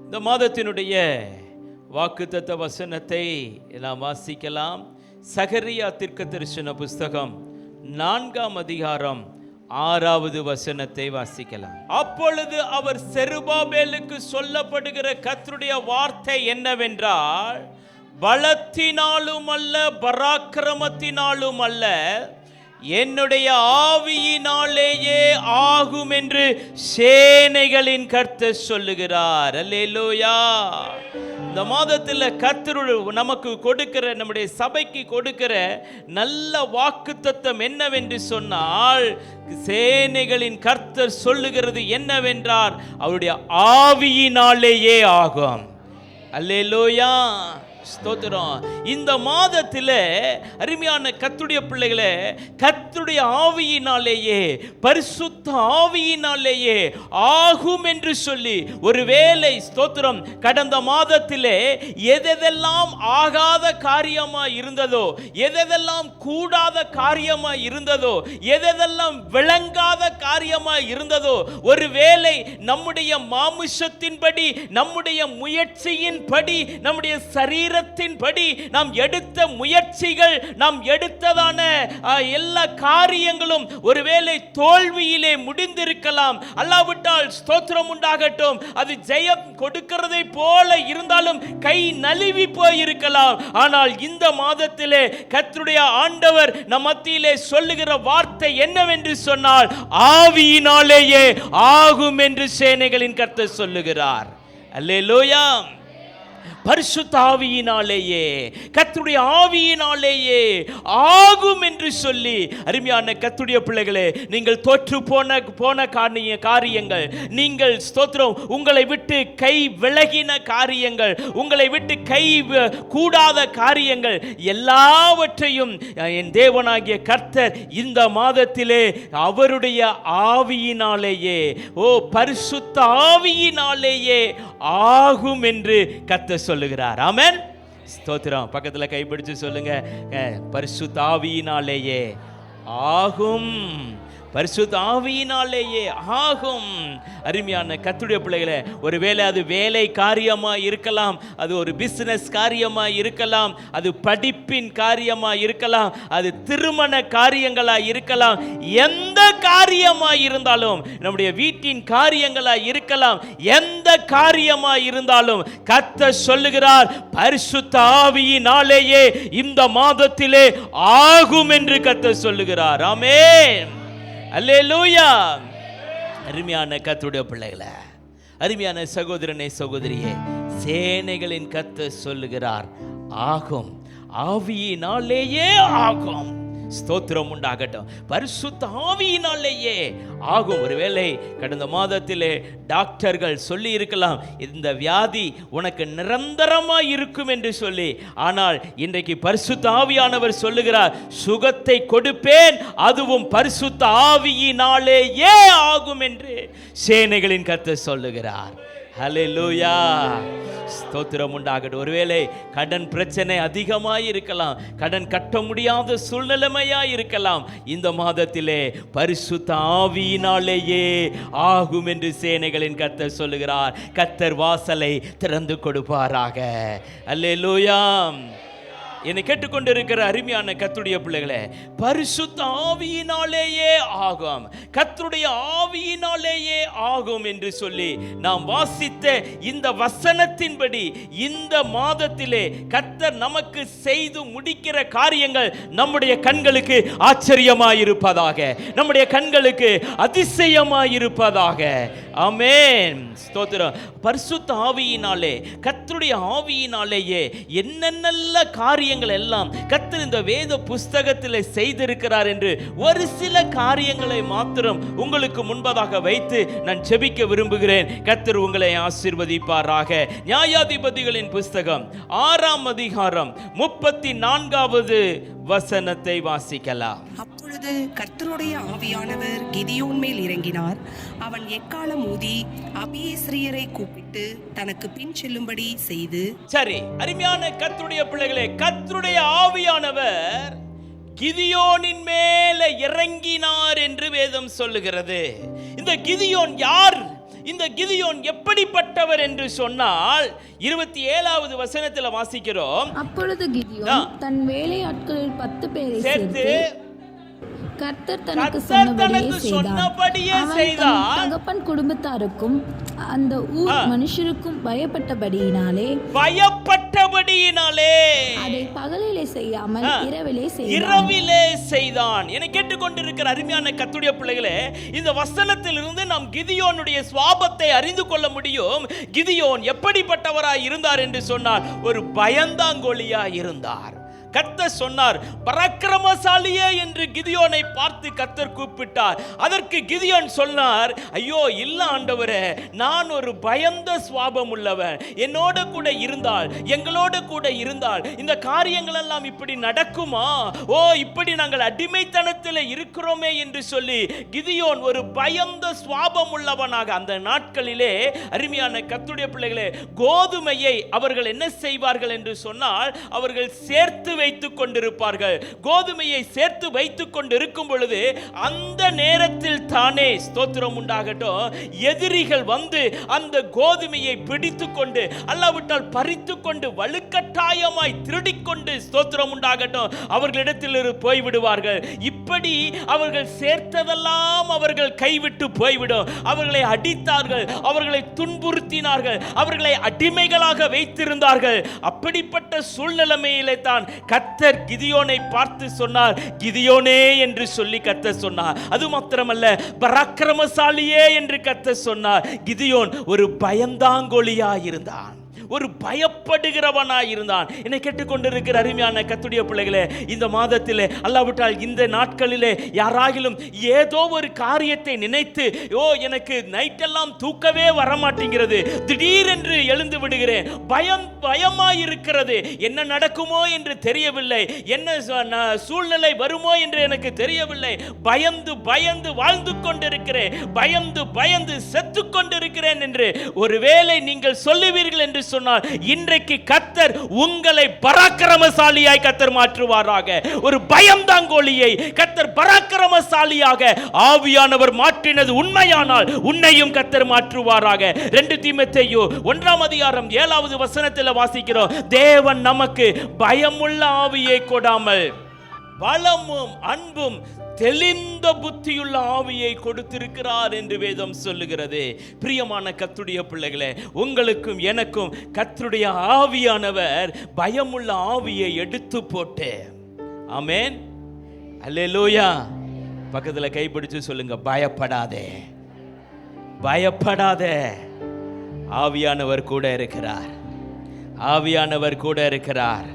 இந்த மாதத்தினுடைய வாக்குத்தத்த வசனத்தை நாம் வாசிக்கலாம். சகரியா தீர்க்கதரிசன புஸ்தகம் 4ஆம் அதிகாரம் 6வது வசனத்தை வாசிக்கலாம். அப்பொழுது அவர் செருபாபேலுக்கு சொல்லப்படுகிற கர்த்தருடைய வார்த்தை என்னவென்றால், பலத்தினாலும் அல்ல பராக்கிரமத்தினாலும் அல்ல, என்னுடைய ஆவியினாலேயே ஆகும் என்று சேனைகளின் கர்த்தர் சொல்லுகிறார். அல்லேலூயா. இந்த மாதத்தில் கர்த்தர் நமக்கு கொடுக்கிற, நம்முடைய சபைக்கு கொடுக்கிற நல்ல வாக்குத்தத்தம் என்னவென்று சொன்னால், சேனைகளின் கர்த்தர் சொல்லுகிறது என்னவென்றால், அவருடைய ஆவியினாலேயே ஆகும். அல்லேலூயா, ஸ்தோத்திரம். இந்த மாதத்தில் அருமையான கர்த்தருடைய பிள்ளைகளே, கர்த்தருடைய ஆவியினாலேயே, பரிசுத்த ஆவியினாலேயே ஆகும் என்று சொல்லி, ஒருவேளை ஸ்தோத்திரம் கடந்த மாதத்திலே எதெல்லாம் ஆகாத காரியமாய் இருந்ததோ, எதெல்லாம் கூடாத காரியமாய் இருந்ததோ, எதெல்லாம் விளங்காத காரியமாய் இருந்ததோ, ஒருவேளை நம்முடைய மாமிசத்தின்படி, நம்முடைய முயற்சியின்படி, நம்முடைய சரீர படி நாம் எடுத்த முயற்சிகள், நாம் எடுத்ததான எல்லா காரியங்களும் ஒருவேளை தோல்வியிலே முடிந்திருக்கலாம். அல்லாவிட்டால் ஸ்தோத்திரம் உண்டாகட்டும், அது ஜெயம் கொடுக்கிறதை போல இருந்தாலும் கை நழுவி போயிருக்கலாம். ஆனால் இந்த மாதத்திலே கர்த்தருடைய ஆண்டவர் நம் மத்தியிலே சொல்லுகிற வார்த்தை என்னவென்று சொன்னால், ஆவியினாலேயே ஆகும் என்று சேனைகளின் கர்த்தர் சொல்லுகிறார். அல்லேலூயா. பரிசுத்த ஆவியினாலேயே, கர்த்தருடைய ஆவியினாலேயே ஆகும் என்று சொல்லி, அருமையான கர்த்தருடைய பிள்ளைகளே, நீங்கள் தோற்று போன காரியங்கள், நீங்கள் ஸ்தோத்திரம் உங்களை விட்டு கை விலகின காரியங்கள், உங்களை விட்டு கை கூடாத காரியங்கள் எல்லாவற்றையும் என் தேவனாகிய கர்த்தர் இந்த மாதத்திலே அவருடைய ஆவியினாலேயே, பரிசுத்த ஆவியினாலேயே ஆகும் என்று கர்த்தர் சொல்லுகிறார். ஆமென், ஸ்தோத்திரம். பக்கத்துல கைப்பிடிச்சு சொல்லுங்க, பரிசுத்த ஆவியினாலேயே ஆகும், பரிசுத்த ஆவியினாலேயே ஆகும். அருமையான கர்த்தருடைய பிள்ளைகளே, ஒருவேளை அது வேலை காரியமாக இருக்கலாம், அது ஒரு பிசினஸ் காரியமாக இருக்கலாம், அது படிப்பின் காரியமாக இருக்கலாம், அது திருமண காரியங்களாக இருக்கலாம், எந்த காரியமாக இருந்தாலும், நம்முடைய வீட்டின் காரியங்களாக இருக்கலாம், எந்த காரியமாக இருந்தாலும் கர்த்தர் சொல்லுகிறார், பரிசுத்த ஆவியினாலேயே இந்த மாதத்திலே ஆகும் என்று கர்த்தர் சொல்லுகிறார். ஆமென், அல்லேலூயா. அருமையான கர்த்தருடைய பிள்ளைகளே, அருமையான சகோதரனே சகோதரியே, சேனைகளின் கர்த்தர் சொல்லுகிறார் ஆகும், ஆவியினாலேயே ஆகும். ஸ்தோத்திரம் உண்டாகட்டும். பரிசுத்த ஆவியினாலேயே ஆகும். ஒருவேளை கடந்த மாதத்திலே டாக்டர்கள் சொல்லி இருக்கலாம், இந்த வியாதி உனக்கு நிரந்தரமாய் இருக்கும் என்று சொல்லி. ஆனால் இன்றைக்கு பரிசுத்த ஆவியானவர் சொல்லுகிறார், சுகத்தை கொடுப்பேன், அதுவும் பரிசுத்த ஆவியினாலேயே ஆகும் என்று சேனைகளின் கர்த்தர் சொல்லுகிறார். ஹல்லேலூயா, ஸ்தோத்திரம் உண்டாகட்டும். ஒருவேளை கடன் பிரச்சனை அதிகமாய் இருக்கலாம், கடன் கட்ட முடியாத சூழ்நிலைமையாய் இருக்கலாம். இந்த மாதத்திலே பரிசுத்த ஆவியினாலேயே ஆகும் என்று சேனைகளின் கர்த்தர் சொல்லுகிறார். கர்த்தர் வாசலை திறந்து கொடுப்பாராக. அல்லேலூயா. என்னை கேட்டுக்கொண்டிருக்கிற அருமையான கர்த்தருடைய பிள்ளைகளே, பரிசுத்த ஆவியினாலேயே ஆகும், கர்த்தருடைய ஆவியினாலேயே ஆகும் என்று சொல்லி நாம் வாசித்த இந்த வசனத்தின்படி இந்த மாதத்திலே கர்த்தர் நமக்கு செய்து முடிக்கிற காரியங்கள் நம்முடைய கண்களுக்கு ஆச்சரியமாயிருப்பதாக, நம்முடைய கண்களுக்கு அதிசயமாயிருப்பதாக. ஆமென், ஸ்தோத்திரம். பரிசுத்த ஆவியினாலே, கர்த்தருடைய ஆவியினாலேயே என்னென்ன காரியங்கள் எல்லாம் கர்த்தர் இந்த வேத புஸ்தகத்தில் செய்திருக்கிறார் என்று ஒரு சில காரியங்களை மாத்திரம் உங்களுக்கு முன்பதாக வைத்து நான் ஜெபிக்க விரும்புகிறேன். கர்த்தர் உங்களை ஆசீர்வதிப்பாராக. நியாயாதிபதிகளின் புஸ்தகம் 6ஆம் அதிகாரம் 34வது வசனத்தை வாசிக்கலாம். அப்பொழுது கர்த்தருடைய ஆவியானவர் கிதியோன் மேல் இறங்கினார். அவன் எக்காளம் ஊதி அபியேஸ்ரியரை கூப்பிட்டு தனக்கு பின் செல்லும்படி செய்து. சரி, அருமையான கர்த்தருடைய பிள்ளைகளே, கர்த்தருடைய ஆவியானவர் கிதியோனின் மேல இறங்கினார் என்று வேதம் சொல்லுகிறது. இந்த கிதியோன் யார்? இந்த கிதியோன் எப்படிப்பட்டவர் என்று சொன்னால் 27வது வசனத்தில் வாசிக்கிறோம். அப்பொழுது கிதியோன் தன் வேலையாட்களில் 10 பேரை சேர்த்து கர்த்தர் தனக்கு சொன்னபடியே செய்தார். தகப்பன் குடும்பத்தாருக்கும் அந்த ஊர் மனுஷருக்கும் பயப்பட்டபடியினாலே அதை பகலிலே செய்யாமல் இரவிலே செய்தான். என கேட்டுக்கொண்டிருக்கிற அருமையான கர்த்தருடைய பிள்ளைகளே, இந்த வசனத்திலிருந்து நாம் கிதியோனுடைய சுவாபத்தை அறிந்து கொள்ள முடியும். கிதியோன் எப்படிப்பட்டவராய் இருந்தார் என்று சொன்னால் ஒரு பயந்தாங்கோலியாய் இருந்தார். கர்த்தர் சொன்னார், பராக்கிரமசாலியே என்று கிதியோனை பார்த்து கர்த்தர் கூப்பிட்டார். அதற்கு கிதியோன் சொன்னார், ஐயோ இல்ல ஆண்டவரே, நான் ஒரு பயந்த சுவாபம் உள்ளவன். என்னோட கூட இருந்தால், எங்களோட கூட இருந்தால் இந்த காரியங்கள் எல்லாம் இப்படி நடக்குமா? ஓ, இப்படி நாங்கள் அடிமைத்தனத்தில் இருக்கிறோமே என்று சொல்லி கிதியோன் ஒரு பயந்த சுவாபம் உள்ளவனாக. அந்த நாட்களிலே அருமையான கர்த்தருடைய பிள்ளைகளே, கோதுமையை அவர்கள் என்ன செய்வார்கள் என்று சொன்னால் அவர்கள் சேர்த்து வைத்துக் கொண்டிருப்பார்கள். கோதுமையை சேர்த்து வைத்துக் கொண்டிருக்கும் பொழுது அந்த நேரத்தில் தானே, ஸ்தோத்திரம் உண்டாகட்டும், எதிரிகள் வந்து அந்த கோதுமையை பிடித்துக் கொண்டு அல்லாவிட்டால் பறித்துக் கொண்டு வலுக்கட்டாயமாய் திருடிக்கொண்டு, ஸ்தோத்திரம் உண்டாகட்டும், அவர்களிடத்தில் போய்விடுவார்கள். இப்படி அவர்கள் சேர்த்ததெல்லாம் அவர்கள் கைவிட்டு போய்விடும். அவர்களை அடித்தார்கள், அவர்களை துன்புறுத்தினார்கள், அவர்களை அடிமைகளாக வைத்திருந்தார்கள். அப்படிப்பட்ட சூழ்நிலைமையிலே தான் கர்த்தர் கிதியோனை பார்த்து சொன்னார், கிதியோனே என்று சொல்லி கர்த்தர் சொன்னார். அது மாத்திரமல்ல, பராக்கிரமசாலியே என்று கர்த்தர் சொன்னார். கிதியோன் ஒரு பயந்தாங்கோலியாய் இருந்தான், ஒரு பயப்படுகிறவனாய் இருந்தான். என்னை கேட்டுக்கொண்டிருக்கிற அருமையான கர்த்தருடைய பிள்ளைகளே, இந்த மாதத்திலே அல்லாவிட்டால் இந்த நாட்களிலே யாராகிலும் ஏதோ ஒரு காரியத்தை நினைத்து, ஓ எனக்கு நைட்டெல்லாம் தூக்கவே வரமாட்டேங்கிறது, திடீரென்று எழுந்து விடுகிறேன், பயமாய் இருக்கிறது, என்ன நடக்குமோ என்று தெரியவில்லை, என்ன சூழ்நிலை வருமோ என்று எனக்கு தெரியவில்லை, பயந்து பயந்து வாழ்ந்து கொண்டிருக்கிறேன், பயந்து பயந்து செத்து கொண்டிருக்கிறேன் என்று ஒருவேளை நீங்கள் சொல்லுவீர்கள் என்று சொன்னால், இன்றைக்கு கர்த்தர் உங்களை பராக்கிரமசாலியாய் கர்த்தர் மாற்றுவாராக. ஒரு பயந்தாங்கோலியை கர்த்தர் பராக்கிரமசாலியாக ஆவியானவர் மாற்றினது உண்மையானால் உன்னையும் கர்த்தர் மாற்றுவாராக. 2 தீமோத்தேயு 1ஆம் அதிகாரம் 7வது வசனத்தில் வாசிக்கிறோம், தேவன் நமக்கு பயமுள்ள ஆவியை கொடாமல் பலமும் அன்பும் தெளிந்த புத்தியுள்ள ஆவியை கொடுத்திருக்கிறார் என்று வேதம் சொல்லுகிறது. பிரியமான கர்த்தருடைய பிள்ளைகளே, உங்களுக்கும் எனக்கும் கர்த்தருடைய ஆவியானவர் பயமுள்ள ஆவியை எடுத்து போட்டு, ஆமென், அல்லேலூயா. பக்கத்தில் கைப்பிடிச்சு சொல்லுங்க, பயப்படாதே, பயப்படாதே, ஆவியானவர் கூட இருக்கிறார், ஆவியானவர் கூட இருக்கிறார்.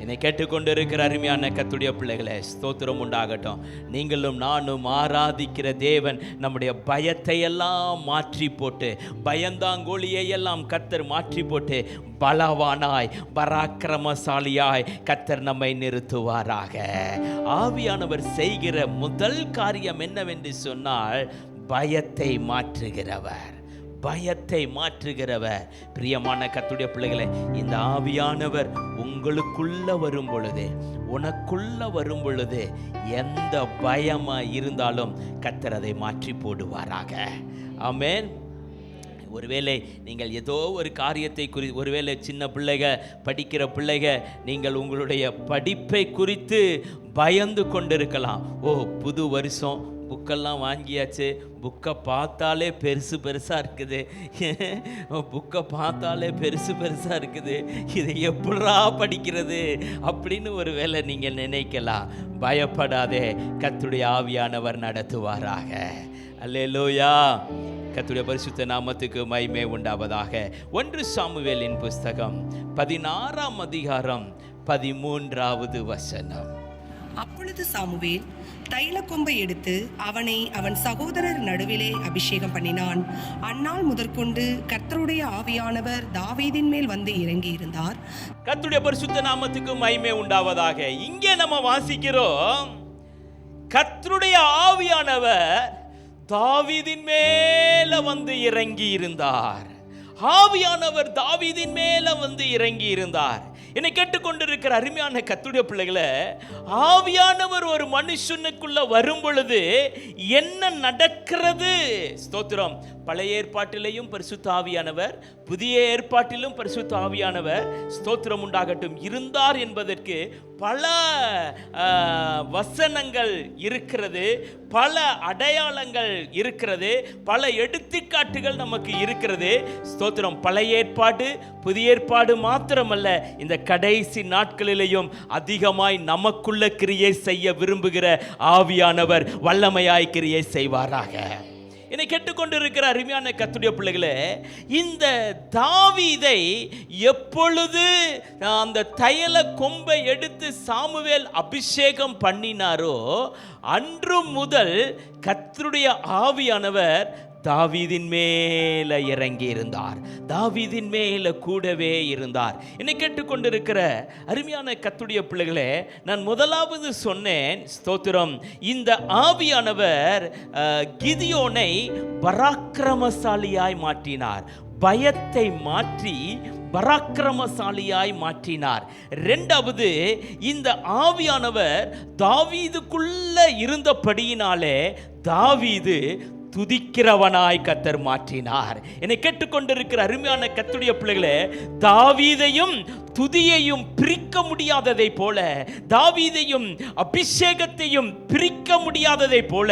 என்னை கேட்டுக்கொண்டு இருக்கிற அருமையான கர்த்தருடைய பிள்ளைகளே, ஸ்தோத்திரம் உண்டாகட்டும். நீங்களும் நானும் ஆராதிக்கிற தேவன் நம்முடைய பயத்தை எல்லாம் மாற்றி போட்டு, பயந்தாங்கோலியை எல்லாம் கர்த்தர் மாற்றி போட்டு பலவானாய் பராக்கிரமசாலியாய் கர்த்தர் நம்மை நிறுத்துவாராக. ஆவியானவர் செய்கிற முதல் காரியம் என்னவென்று சொன்னால், பயத்தை மாற்றுகிறவர், பயத்தை மாற்றுகிறவர். பிரியமான கர்த்தருடைய பிள்ளைகளே, இந்த ஆவியானவர் உங்களுக்குள்ள வரும் பொழுது, உனக்குள்ள வரும் பொழுது எந்த பயமா இருந்தாலும் கர்த்தர் அதை மாற்றி போடுவாராக. ஆமென். ஒருவேளை நீங்கள் ஏதோ ஒரு காரியத்தை ஒருவேளை சின்ன பிள்ளைக, படிக்கிற பிள்ளைக, நீங்கள் உங்களுடைய படிப்பை குறித்து பயந்து கொண்டிருக்கலாம். ஓ, புது வருஷம், புக்கெல்லாம் வாங்கியாச்சு, புக்கை பார்த்தாலே பெருசு பெருசாக இருக்குது, புக்கை பார்த்தாலே பெருசு பெருசாக இருக்குது, இதை எப்படா படிக்கிறது அப்படின்னு ஒரு வேளை நீங்கள் நினைக்கலாம். பயப்படாதே, கர்த்தருடைய ஆவியானவர் நடத்துவாராக. அல்லேலூயா. கர்த்தருடைய பரிசுத்த நாமத்துக்கு மகிமை உண்டாவதாக. 1 சாமுவேலின் புஸ்தகம் 16ஆம் அதிகாரம் 13வது வசனம். அப்பொழுது சாமுவேல் தைல கொம்பை எடுத்து அவனை அவன் சகோதரர் நடுவிலே அபிஷேகம் பண்ணினான். அந்நாள் முதற்கொண்டு கர்த்தருடைய ஆவியானவர் தாவீதின் மேல் வந்து இறங்கி இருந்தார். கர்த்தருடைய பரிசுத்த நாமத்துக்கு மகிமை உண்டாவதாக. இங்கே நம்ம வாசிக்கிறோம், கர்த்தருடைய ஆவியானவர் தாவீதின் மேல வந்து இறங்கி இருந்தார். ஆவியானவர் தாவீதின் மேல வந்து இறங்கி இருந்தார். என்னை கேட்டுக்கொண்டிருக்கிற அருமையான கர்த்தருடைய பிள்ளைகளே, ஆவியானவர் ஒரு மனுஷனுக்குள்ள வரும் பொழுது என்ன நடக்கிறது? ஸ்தோத்திரம். பழைய ஏற்பாட்டிலேயும் பரிசுத்த ஆவியானவர், புதிய ஏற்பாட்டிலும் பரிசுத்த ஆவியானவர், ஸ்தோத்திரம் உண்டாகட்டும், இருந்தார் என்பதற்கு பல வசனங்கள் இருக்கிறது, பல அடையாளங்கள் இருக்கிறது, பல எடுத்துக்காட்டுகள் நமக்கு இருக்கிறது. ஸ்தோத்திரம். பழைய ஏற்பாடு புதிய ஏற்பாடு மாத்திரமல்ல, இந்த கடைசி நாட்களிலேயும் அதிகமாய் நமக்குள்ள கிரியை செய்ய விரும்புகிற ஆவியானவர் வல்லமையாய் கிரியை செய்வாராக. என்னை கேட்டுக்கொண்டிருக்கிற அருமையான கர்த்தருடைய பிள்ளைகளே, இந்த தாவீதை எப்பொழுது அந்த தைல கொம்பை எடுத்து சாமுவேல் அபிஷேகம் பண்ணினாரோ அன்று முதல் கர்த்தருடைய ஆவியானவர் தாவீதின் மேல இறங்கி இருந்தார், தாவீதின் மேல கூடவே இருந்தார். என்னை கேட்டுக்கொண்டிருக்கிற அருமையான கர்த்தருடைய பிள்ளைகளே, நான் முதலாவது சொன்னேன், ஸ்தோத்திரம், இந்த ஆவியானவர் கிதியோனை பராக்கிரமசாலியாய் மாற்றினார், பயத்தை மாற்றி பராக்கிரமசாலியாய் மாற்றினார். இரண்டாவது, இந்த ஆவியானவர் தாவீதுக்குள்ள இருந்தபடியினாலே தாவீது துதிக்கிறவனாய் கர்த்தர் மாற்றினார். என்னை கேட்டுக்கொண்டிருக்கிற அருமையான கர்த்தருடைய பிள்ளைகளே, தாவீதையும் துதியையும் பிரிக்க முடியாததை போல, தாவீதையும் அபிஷேகத்தையும் பிரிக்க முடியாததை போல,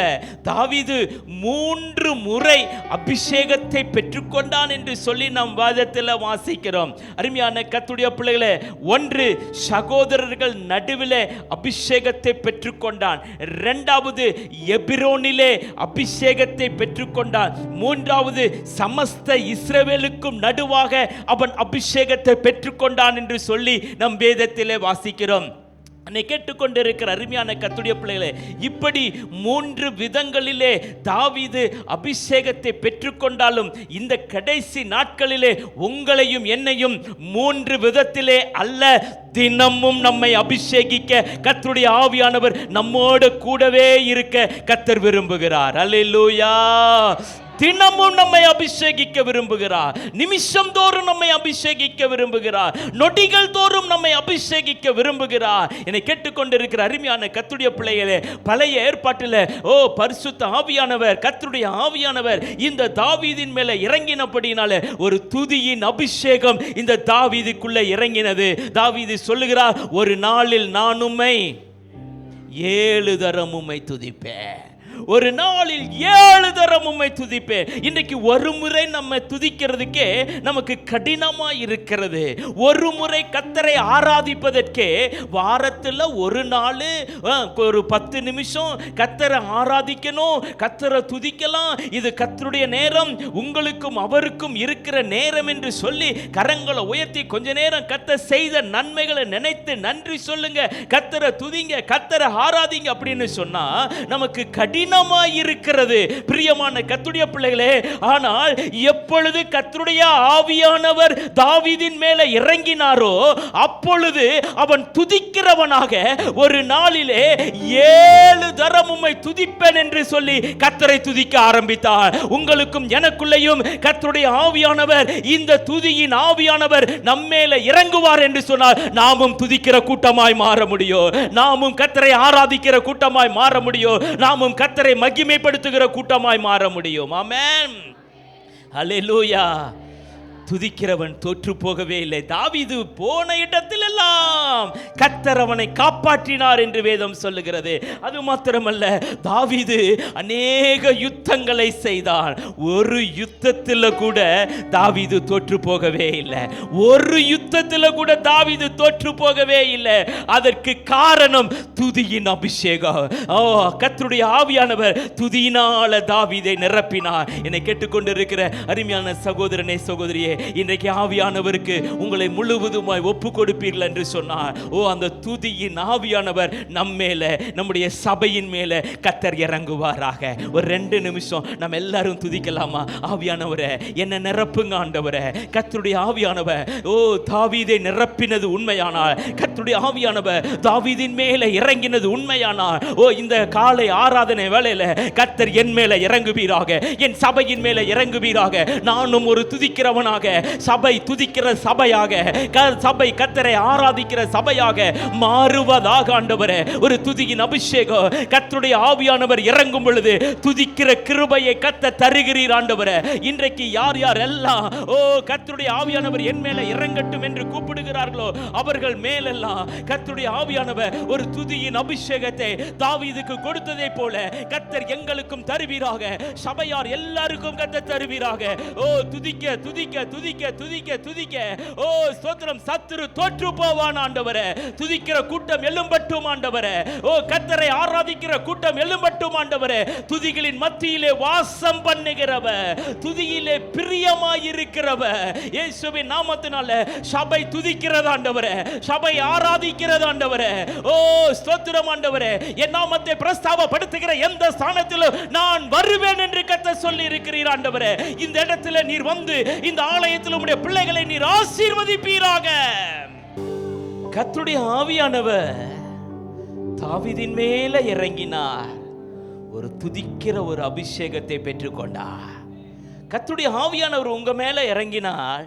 தாவீது 3 முறை அபிஷேகத்தை பெற்றுக்கொண்டான் என்று சொல்லி நாம் வாதத்தில் வாசிக்கிறோம். அருமையான கர்த்தருடைய பிள்ளைகளே, 1 சகோதரர்கள் நடுவில் அபிஷேகத்தை பெற்றுக்கொண்டான், 2வது எபிரோனிலே அபிஷேகத்தை பெற்றுக்கொண்டான், 3வது சமஸ்த இஸ்ரவேலுக்கும் நடுவாக அவன் அபிஷேகத்தை பெற்றுக்கொண்டான் என்று சொல்லி நம் வேதத்திலே வாசிக்கிறோம். என்னை கேட்டுக்கொண்டிருக்கிற அருமையான கர்த்தருடைய பிள்ளைகளே, இப்படி 3 விதங்களிலே தாவீது அபிஷேகத்தை பெற்றுக்கொண்டாலும் இந்த கடைசி நாட்களிலே உங்களையும் என்னையும் 3 விதத்திலே அல்ல, தினமும் நம்மை அபிஷேகிக்க கர்த்தருடைய ஆவியானவர் நம்மோடு கூடவே இருக்க கர்த்தர் விரும்புகிறார். அல்லேலூயா. தினமும் நம்மை அபிஷேகிக்க விரும்புகிறார், நிமிஷம் தோறும் நம்மை அபிஷேகிக்க விரும்புகிறார், நொடிகள் தோறும் நம்மை அபிஷேகிக்க விரும்புகிறார். என்னை கேட்டுக்கொண்டிருக்கிற அருமையான கர்த்தருடைய பிள்ளைகளே, பழைய ஏற்பாட்டில் பரிசுத்த ஆவியானவர், கர்த்தருடைய ஆவியானவர் இந்த தாவீதின் மேல இறங்கினபடினால ஒரு துதியின் அபிஷேகம் இந்த தாவீதுக்குள்ள இறங்கினது. தாவீது சொல்லுகிறார், ஒரு நாளில் நான் உம்மை 7 தரம் உம்மை துதிப்பேன், ஒரு நாளில் 7 தரம் உம்மை துதிப்பேன். இன்றைக்கு ஒரு முறை நம்ம துதிக்கிறதுக்கே நமக்கு கடினமா இருக்கிறது. ஒரு முறை கர்த்தரை ஆராதிப்பதற்கே வாரத்தில் ஒரு நாள் ஒரு 10 நிமிஷம் கர்த்தரை ஆராதிக்கணும், கர்த்தரை துதிக்கலாம், இது கர்த்தருடைய நேரம், உங்களுக்கும் அவருக்கும் இருக்கிற நேரம் என்று சொல்லி கரங்களை உயர்த்தி கொஞ்ச நேரம் கர்த்தர் செய்த நன்மைகளை நினைத்து நன்றி சொல்லுங்க, கர்த்தரை துதிங்க, கர்த்தரை ஆராதிங்க அப்படின்னு சொன்னா நமக்கு இருக்கிறது. பிரியமான கர்த்தருடைய பிள்ளைகளே, ஆனால் எப்பொழுது கர்த்தருடைய ஆவியானவர் தாவீதின் மேல இறங்கினாரோ அப்பொழுது அவன் துதிக்கிறவனாக ஒரு நாளிலே 7 தரம் உம்மை துதிப்பேன் என்று சொல்லி கர்த்தரை துதிக்க ஆரம்பித்தார். உங்களுக்கும் எனக்குள்ளேயும் கர்த்தருடைய ஆவியானவர், இந்த துதியின் ஆவியானவர் நம்மேல இறங்குவார் என்று சொன்னால் நாமும் துதிக்கிற கூட்டமாய் மாற முடியும், நாமும் கர்த்தரை ஆராதிக்கிற கூட்டமாய் மாற முடியும், நாமும் கர்த்தரை மகிமைப்படுத்துகிற கூட்டமாய் மாற முடியும். ஆமென். ஹல்லேலூயா. துதிக்கிறவன் தோற்று போகவே இல்லை. தாவீது போன இடத்தில் எல்லாம் கர்த்தர் அவனை காப்பாற்றினார் என்று வேதம் சொல்லுகிறது. அது மாத்திரமல்ல, தாவீது அநேக யுத்தங்களை செய்தான், ஒரு யுத்தத்தில் கூட தாவீது தோற்று போகவே இல்லை, ஒரு யுத்தத்தில் கூட தாவீது தோற்று போகவே இல்லை. அதற்கு காரணம் துதியின் அபிஷேகம். கர்த்தருடைய ஆவியானவர் துதியினால தாவீதை நிரப்பினார். என்னை கேட்டுக்கொண்டிருக்கிற அருமையான சகோதரனே, சகோதரியே, இன்றைக்கு ஆவியானவருக்கு உங்களை முழுவதுமாய் ஒப்பு கொடுப்பீர்கள் என்று சொன்னார். அந்த துதியின் ஆவியானவர் நம்மேல, நம்முடைய சபையின் மேல கர்த்தர் இறங்குவாராக. ஒரு 2 நிமிஷம் நம்ம எல்லாரும் துதிக்கலாமா? ஆவியானவரே என்ன நிரப்புங்க ஆண்டவரே. கர்த்தருடைய ஆவியானவர் தாவீதை நிரப்பினது உண்மையானால், கர்த்தருடைய ஆவியானவர் தாவீதின் மேல இறங்கினது உண்மையானால், இந்த காலை ஆராதனை வேளையில கர்த்தர் என் மேல இறங்குவீராக, என் சபையின் மேல இறங்குவீராக. நானும் ஒரு துதிக்கிறவனாக சபையாக, சபை துதிக்கிற சபையாக, சபை கர்த்தரை ஆராதிக்கிற சபையாக மாறுவதாக ஆண்டவரே. ஒரு துதியின் அபிஷேகம் கர்த்தருடைய ஆவியானவர் இறங்கும் பொழுது துதிக்கிற கிருபையை கர்த்தர் தருகிறீர் ஆண்டவரே. இன்றைக்கு யார் யார் எல்லாம் கர்த்தருடைய ஆவியானவர் என் மேல இறங்கட்டும் என்று கூப்பிடுகிறார்களோ அவர்கள் மேலெல்லாம் கர்த்தருடைய ஆவியானவர் ஒரு துதியின் அபிஷேகத்தை தாவீதுக்கு கொடுத்ததை போல கர்த்தர் எங்களுக்கும் தருவீராக. சபையார் எல்லாருக்கும் கர்த்தர் தருவீராக. துதிக்க துதிக்க துதிக்க துதிக்க துதிக்க ஸ்தோத்திரம். சத்துரு தோற்று போவான் ஆண்டவரே. துதிக்கிற கூட்டம் எழும்பட்டும் ஆண்டவரே. கர்த்தரை ஆராதிக்கிற கூட்டம் எழும்பட்டும் ஆண்டவரே. துதிகளின் மத்தியிலே வாசம் பண்ணுகிறவர், துதியிலே பிரியமாயிருக்கிறவர் இயேசுவின் நாமத்தினால சபை துதிக்கிறது ஆண்டவரே. சபை ஆராதிக்கிறது ஆண்டவரே. ஸ்தோத்திரம் ஆண்டவரே. என் நாமத்தை பிரஸ்தாபப்படுத்துகிற எந்த ஸ்தானத்திலும் நான் வருவேன் என்று கர்த்தர் சொல்லி இருக்கிறீர் ஆண்டவரே. இந்த இடத்துல நீர் வந்து இந்த ஆலயத்தில் உம்முடைய பிள்ளைகளை நீர் ஆசீர்வதிப்பீராக. கர்த்தருடைய ஆவியானவர் தாவீதின் மேல இறங்கினார். ஒரு துதிக்கிற ஒரு அபிஷேகத்தை பெற்றுக்கொண்டார். கர்த்தருடைய ஆவியானவர் உங்க மேல இறங்கினால்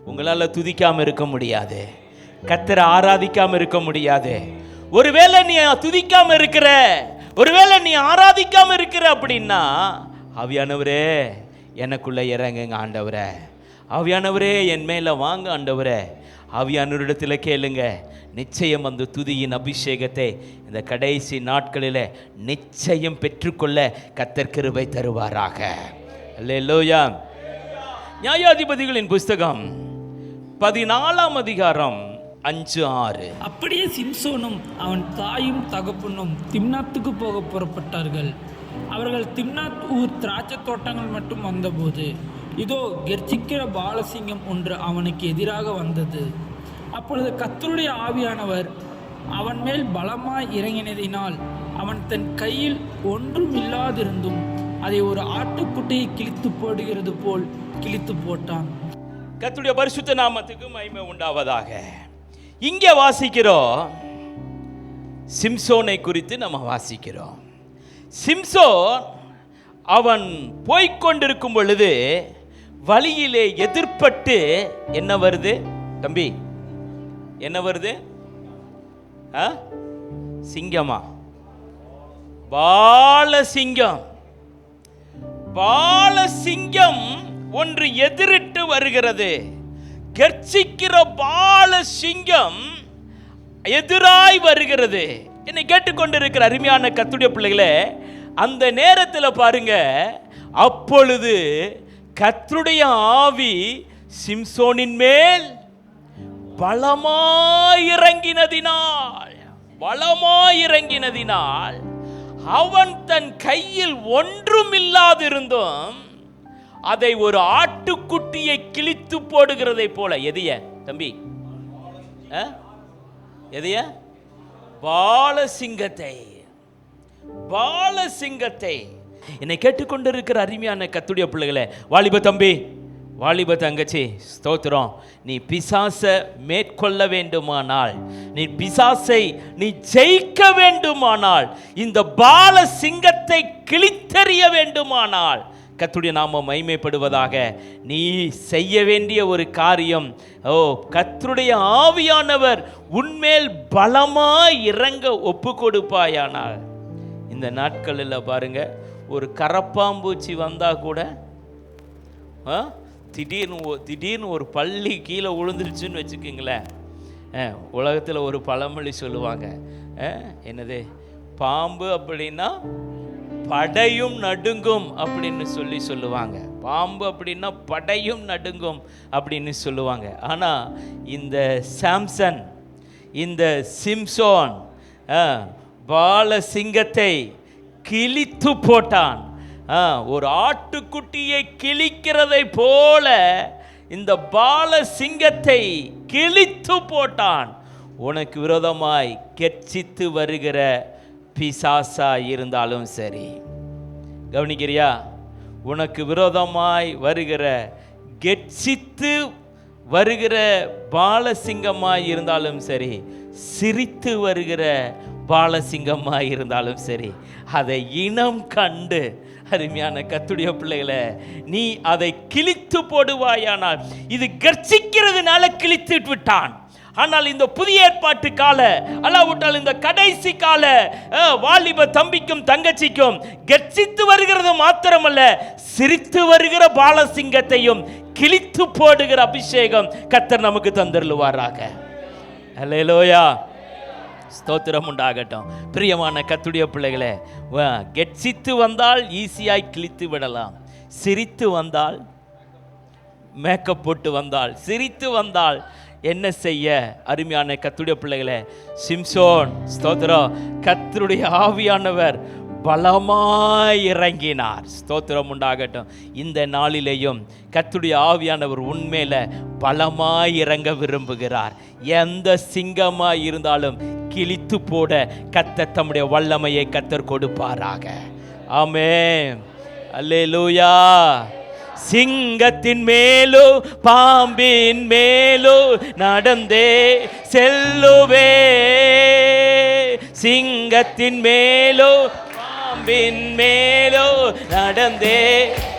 உங்களால துதிக்காம இருக்க முடியாது, கர்த்தரை ஆராதிக்காம இருக்க முடியாது. ஒருவேளை நீ துதிக்காம இருக்கிற, ஒருவேளை நீ ஆராதிக்காம இருக்கிற அப்படின்னா, ஆவியானவரே எனக்குள்ள இறங்குங்க ஆண்டவரே, ஆவியானவரே என் மேல வாங்க ஆண்டவரே. ஆவியானவரிடத்தில் கேளுங்க. நிச்சயம் அந்த துதியின் அபிஷேகத்தை இந்த கடைசி நாட்களில் நிச்சயம் பெற்றுக்கொள்ள கர்த்தர் கிருபை தருவாராக. அல்லேலூயா. நியாயாதிபதிகளின் புஸ்தகம் 14ஆம் அதிகாரம் 5-6. அப்படியே சிம்சோனும் அவன் தாயும் தகப்பனும் திம்னாத்துக்கு போக புறப்பட்டார்கள். அவர்கள் திம்னாத் ஊர் திராட்சை தோட்டங்கள் மட்டும் வந்தபோது இதோ கெர்ச்சிக்கிற பாலசிங்கம் ஒன்று அவனுக்கு எதிராக வந்தது. அப்பொழுது கர்த்தருடைய ஆவியானவர் அவன் மேல் பலமாய் இறங்கினதினால் அவன் தன் கையில் ஒன்றும் இல்லாதிருந்தும் அதை ஒரு ஆட்டுக்குட்டியை கிழித்து போடுகிறது போல் கிழித்து போட்டான். கர்த்தருடைய பரிசுத்த நாமத்துக்கு மகிமை உண்டாவதாக. இங்கே வாசிக்கிறோம், சிம்சோனை குறித்து நம்ம வாசிக்கிறோம். சிம்சோன் அவன் போய்கொண்டிருக்கும் பொழுது வழியிலே எதிர்பட்டு என்ன வருது தம்பி? என்ன வருது? சிங்கமா? பாலசிங்கம். பாலசிங்கம் ஒன்று எதிரிட்டு வருகிறது. கர்ச்சிக்கிற பாலசிங்கம் எதிராய் வருகிறது. என்னை கேட்டுக்கொண்டிருக்கிற அருமையான கர்த்தருடைய பிள்ளைகளே, அந்த நேரத்தில் பாருங்க, அப்பொழுது கர்த்தருடைய ஆவி சிம்சோனின் மேல் பலமாயிறங்கினதினால் அவன் தன் கையில் ஒன்றும் இல்லாதிருந்தும் அதை ஒரு ஆட்டுக்குட்டியை கிழித்து போடுகிறதை போல. எதைய தம்பி? எதைய? பாலசிங்கத்தை. பாலசிங்கத்தை. என்னை கேட்டுக்கொண்டிருக்கிற அருமையான கர்த்தருடைய பிள்ளைகளே, வாலிப தம்பி, வாலிப தங்கச்சி, ஸ்தோத்திரம். நீ பிசாசை மேற்கொள்ள வேண்டுமானால், நீ பிசாசை நீ ஜெயிக்க வேண்டுமானால், இந்த பாலசிங்கத்தை கிழித்தெறிய வேண்டுமானால், கர்த்தருடைய நாமம் மகிமைப்படுவதாக, நீ செய்ய வேண்டிய ஒரு காரியம், கர்த்தருடைய ஆவியானவர் உன்மேல் பலமாய் இறங்க ஒப்பு கொடுப்பாயானால். இந்த நாட்களில் பாருங்க, ஒரு கரப்பாம்பூச்சி வந்தா கூட திடீர்னு ஒரு பள்ளி கீழே விழுந்துருச்சுன்னு வச்சுக்கோங்களேன். உலகத்தில் ஒரு பழமொழி சொல்லுவாங்க, என்னது? பாம்பு அப்படின்னா படையும் நடுங்கும் அப்படின்னு சொல்லுவாங்க. பாம்பு அப்படின்னா படையும் நடுங்கும் அப்படின்னு சொல்லுவாங்க. ஆனால் இந்த சாம்சன், இந்த சிம்சோன் பாலசிங்கத்தை கிழித்து போட்டான். ஒரு ஆட்டுக்குட்டியை கிழிக்கிறதை போல இந்த பாலசிங்கத்தை கிழித்து போட்டான். உனக்கு விரோதமாய் கெர்ச்சித்து வருகிற பிசாசா இருந்தாலும் சரி, கவனிக்கிறியா? உனக்கு விரோதமாய் வருகிற கெர்ச்சித்து வருகிற பாலசிங்கமாய் இருந்தாலும் சரி, சிரித்து வருகிற பாலசிங்கமாய் இருந்தாலும் சரி, அதை இனம் கண்டு அருமையான கர்த்தருடைய பிள்ளைகளே, நீ அதை கிழித்து போடுவாயானால், இது கர்ச்சிக்கிறதுனால கிழித்து விட்டான். ஆனால் இந்த புதிய ஏற்பாட்டு கால அல்லாவிட்டால் இந்த கடைசி கால வாலிப தம்பிக்கும் தங்கச்சிக்கும் கர்ச்சித்து வருகிறது மாத்திரமல்ல, சிரித்து வருகிற பாலசிங்கத்தையும் கிழித்து போடுகிற அபிஷேகம் கர்த்தர் நமக்கு தந்தருளுவாராக. அல்லேலூயா, ஸ்தோத்திரம் உண்டாகட்டும். பிரியமான கர்த்தருடைய பிள்ளைகளே, கெட்சித்து வந்தால் ஈஸியாய் கிழித்து விடலாம். சிரித்து வந்தால், மேக்கப் போட்டு வந்தால், சிரித்து வந்தால் என்ன செய்ய? அருமையான கர்த்தருடைய பிள்ளைகளே, சிம்சோன் ஸ்தோத்திரம், கர்த்தருடைய ஆவியானவர் பலமாய் இறங்கினார். ஸ்தோத்திரம் உண்டாகட்டும். இந்த நாளிலேயும் கர்த்தருடைய ஆவியானவர் உண்மையில பலமாய் இறங்க விரும்புகிறார். எந்த சிங்கமாய் இருந்தாலும் கிழித்து போட கர்த்தர் தம்முடைய வல்லமையை கர்த்தர் கொடுப்பாராக. ஆமென், அல்லேலூயா. சிங்கத்தின் மேலோ பாம்பின் மேலோ நடந்தே செல்லுவே, சிங்கத்தின் மேலோ பாம்பின் மேலோ நடந்தே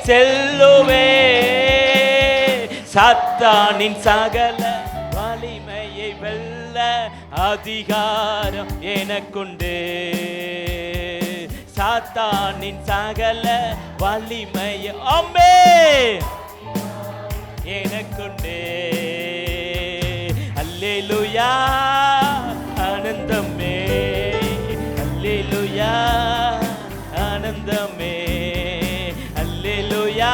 செல்லுவே, சாத்தானின் சகல வலிமையை வெல்ல அதிகாரம் எனக்குண்டு, சாத்தானின் சகல வலிமையை அம்மே எனக்குண்டு. அல்லேலூயா, ஆனந்தமே, அல்லேலூயா, ஆனந்தமே, அல்லேலூயா,